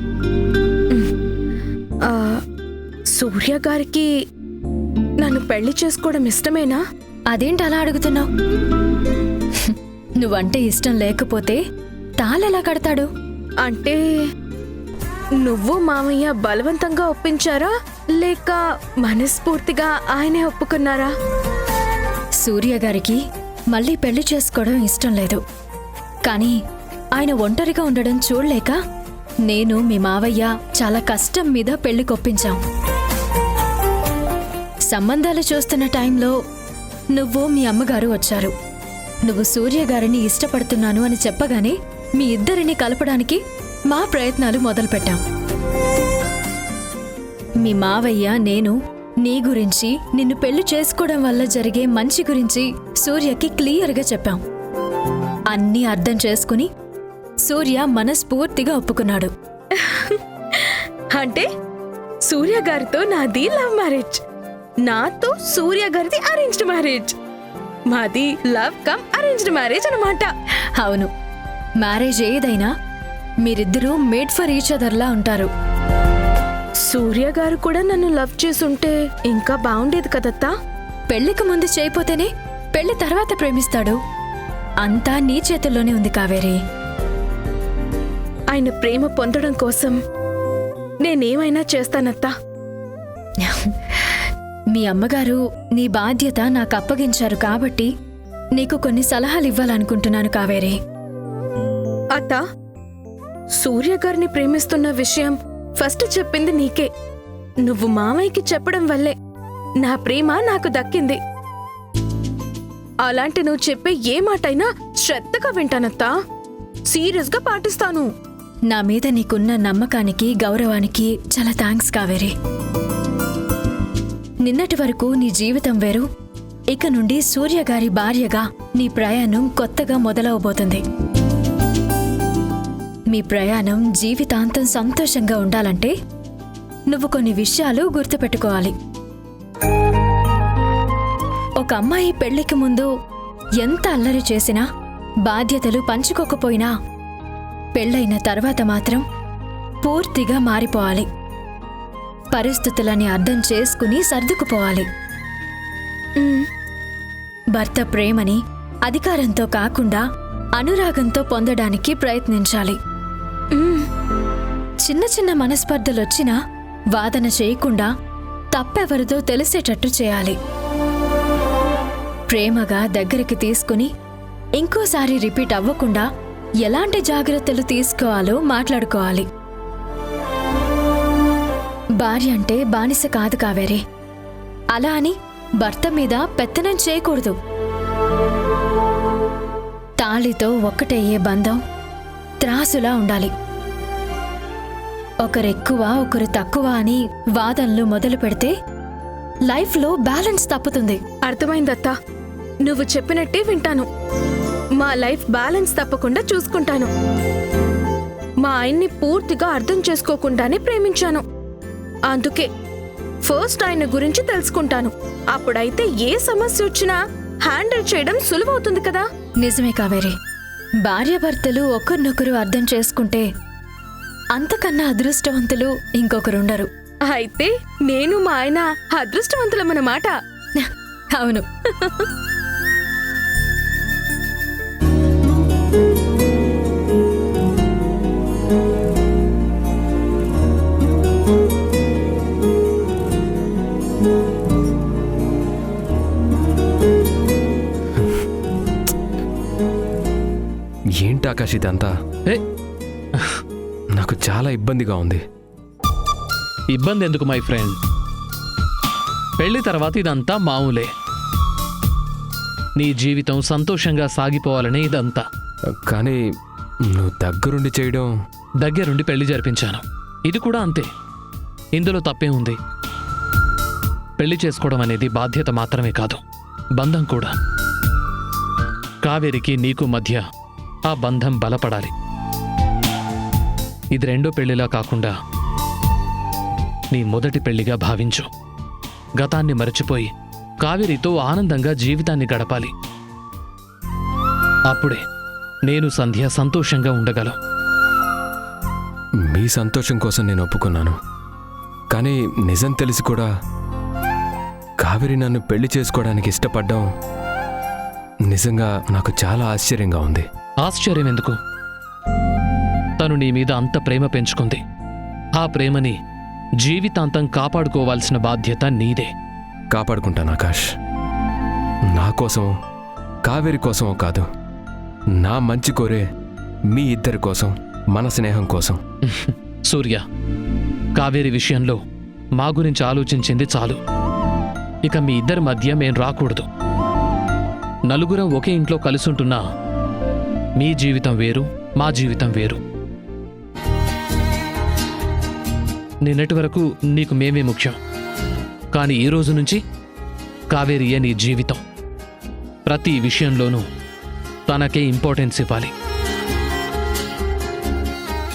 Speaker 11: సూర్య గారికి నన్ను పెళ్లి చేసుకోవడం ఇష్టమేనా?
Speaker 9: అదేంటి అలా అడుగుతున్నావు? నువ్వంటే ఇష్టం లేకపోతే తాళెలా కడతాడు?
Speaker 11: అంటే నువ్వు మామయ్య బలవంతంగా ఒప్పించారా, లేక మనస్ఫూర్తిగా ఆయనే ఒప్పుకున్నారా?
Speaker 9: సూర్య గారికి మళ్ళీ పెళ్లి చేసుకోవడం ఇష్టం లేదు. కానీ ఆయన ఒంటరిగా ఉండడం చూడలేక నేను, మీ మావయ్య చాలా కష్టం మీద పెళ్లి కొప్పించాం. సంబంధాలు చూస్తున్న టైంలో నువ్వు, మీ అమ్మగారు వచ్చారు. నువ్వు సూర్య గారిని ఇష్టపడుతున్నాను అని చెప్పగానే మీ ఇద్దరిని కలపడానికి మా ప్రయత్నాలు మొదలుపెట్టాం. మీ మావయ్య, నేను నీ గురించి, నిన్ను పెళ్లి చేసుకోవడం వల్ల జరిగే మంచి గురించి సూర్యకి క్లియర్గా చెప్పాం. అన్నీ అర్థం చేసుకుని సూర్య మనస్ఫూర్తిగా ఒప్పుకున్నాడు.
Speaker 11: అంటే సూర్య గారితో నాది లవ్ మ్యారేజ్, నాతో సూర్య గారిది అరేంజ్డ్ మ్యారేజ్. మాది లవ్ కమ్ అరేంజ్డ్ మ్యారేజ్ అన్నమాట.
Speaker 9: అవును, మ్యారేజ్ ఏదైనా మీరిద్దరూ మేడ్ ఫర్ ఈచ్ అదర్లా ఉంటారు.
Speaker 11: సూర్య గారు కూడా నన్ను లవ్ చేసుంటే ఇంకా బాగుండేది కదత్తా.
Speaker 9: పెళ్లికి ముందు చేయపోతేనే పెళ్లి తర్వాత ప్రేమిస్తాడు. అంతా నీ చేతుల్లోనే ఉంది కావేరి.
Speaker 11: ఆయన ప్రేమ పొందడం కోసం నేనేమైనా చేస్తానత్తా.
Speaker 9: మీ అమ్మగారు నీ బాధ్యత నాకు అప్పగించారు కాబట్టి నీకు కొన్ని సలహాలు ఇవ్వాలనుకుంటున్నాను కావేరి.
Speaker 11: అత్తా, సూర్య గారిని ప్రేమిస్తున్న విషయం ఫస్ట్ చెప్పింది నీకే. నువ్వు మామయ్యకి చెప్పడం వల్లే నా ప్రేమ నాకు దక్కింది. అలాంటి నువ్వు చెప్పే ఏ మాటైనా శ్రద్ధగా వింటానత్తా. సీరియస్గా పాటిస్తాను.
Speaker 9: నా మీద నీకున్న నమ్మకానికి, గౌరవానికి చాలా థ్యాంక్స్ కావేరి. నిన్నటి వరకు నీ జీవితం వేరు, ఇక నుండి సూర్య గారి భార్యగా నీ ప్రయాణం కొత్తగా మొదలవబోతుంది. మీ ప్రయాణం జీవితాంతం సంతోషంగా ఉండాలంటే నువ్వు కొన్ని విషయాలు గుర్తుపెట్టుకోవాలి. ఒక అమ్మాయి పెళ్లికి ముందు ఎంత అల్లరి చేసినా, బాధ్యతలు పంచుకోకపోయినా, పెళ్ళైన తర్వాత మాత్రం పూర్తిగా మారిపోవాలి. పరిస్థితులని అర్థం చేసుకుని సర్దుకుపోవాలి. భర్త ప్రేమని అధికారంతో కాకుండా అనురాగంతో పొందడానికి ప్రయత్నించాలి. చిన్న చిన్న మనస్పర్ధలొచ్చినా వాదన చేయకుండా తప్పెవరిదో తెలిసేటట్టు చేయాలి. ప్రేమగా దగ్గరికి తీసుకుని ఇంకోసారి రిపీట్ అవ్వకుండా ఎలాంటి జాగ్రత్తలు తీసుకోవాలో మాట్లాడుకోవాలి. భార్య అంటే బానిస కాదు కావేరి. అలా అని భర్త మీద పెత్తనం చేయకూడదు. తాళితో ఒక్కటయ్యే బంధం త్రాసులా ఉండాలి. ఒకరెక్కువ ఒకరు తక్కువ అని వాదనలు మొదలు పెడితే లైఫ్లో బ్యాలెన్స్ తప్పుతుంది.
Speaker 11: అర్థమైందత్తా, నువ్వు చెప్పినట్టే వింటాను. మా లైఫ్ బ్యాలెన్స్ తప్పకుండా చూసుకుంటాను. మా ఆయన్ని పూర్తిగా అర్థం చేసుకోకుండానే ప్రేమించాను. అందుకే ఫస్ట్ ఆయన గురించి తెలుసుకుంటాను. అప్పుడైతే ఏ సమస్య వచ్చినా హ్యాండిల్ చేయడం సులువవుతుంది కదా.
Speaker 9: నిజమే కావేరి, భార్యాభర్తలు ఒకరినొకరు అర్థం చేసుకుంటే అంతకన్నా అదృష్టవంతులు ఇంకొకరుండరు.
Speaker 11: అయితే నేను మా ఆయన అదృష్టవంతులమన్నమాట.
Speaker 9: అవును.
Speaker 10: ఏంటి ఆకాష్ ఇదంతా? నాకు చాలా ఇబ్బందిగా ఉంది.
Speaker 15: ఇబ్బంది ఎందుకు మై ఫ్రెండ్? పెళ్లి తర్వాత ఇదంతా మామూలే. నీ జీవితం సంతోషంగా సాగిపోవాలనే ఇదంతా.
Speaker 10: కానీ నువ్వు దగ్గరుండి చేయడం.
Speaker 15: దగ్గరుండి పెళ్లి జరిపించాను. ఇది కూడా అంతే. ఇందులో తప్పే ఉంది? పెళ్లి చేసుకోవడం అనేది బాధ్యత మాత్రమే కాదు, బంధం కూడా. కావేరికి నీకు మధ్య ఆ బంధం బలపడాలి. ఇది రెండో పెళ్లిలా కాకుండా నీ మొదటి పెళ్లిగా భావించు. గతాన్ని మరచిపోయి కావేరితో ఆనందంగా జీవితాన్ని గడపాలి. అప్పుడే నేను సంధ్య సంతోషంగా ఉండగలం.
Speaker 10: మీ సంతోషం కోసం నేను ఒప్పుకున్నాను. కానీ నిజం తెలిసి కూడా కావేరి నన్ను పెళ్లి చేసుకోవడానికి ఇష్టపడ్డం నిజంగా నాకు చాలా ఆశ్చర్యంగా ఉంది.
Speaker 15: ఆశ్చర్యం ఎందుకు? తను నీ మీద అంత ప్రేమ పెంచుకుంది. ఆ ప్రేమని జీవితాంతం కాపాడుకోవాల్సిన బాధ్యత నీదే.
Speaker 10: కాపాడుకుంటాను ఆకాష్. నా కోసం, కావేరి కోసమో కాదు, నా మంచి కోరే మీ ఇద్దరి కోసం, మన స్నేహం కోసం.
Speaker 15: సూర్య, కావేరి విషయంలో మా గురించి ఆలోచించింది చాలు. ఇక మీ ఇద్దరి మధ్య మేం రాకూడదు. నలుగురం ఒకే ఇంట్లో కలిసుంటున్నా మీ జీవితం వేరు, మా జీవితం వేరు. నిన్నటి వరకు నీకు మేమే ముఖ్యం. కానీ ఈ రోజు నుంచి కావేరియే నీ జీవితం. ప్రతి విషయంలోనూ తనకే ఇంపార్టెన్స్ ఇవ్వాలి.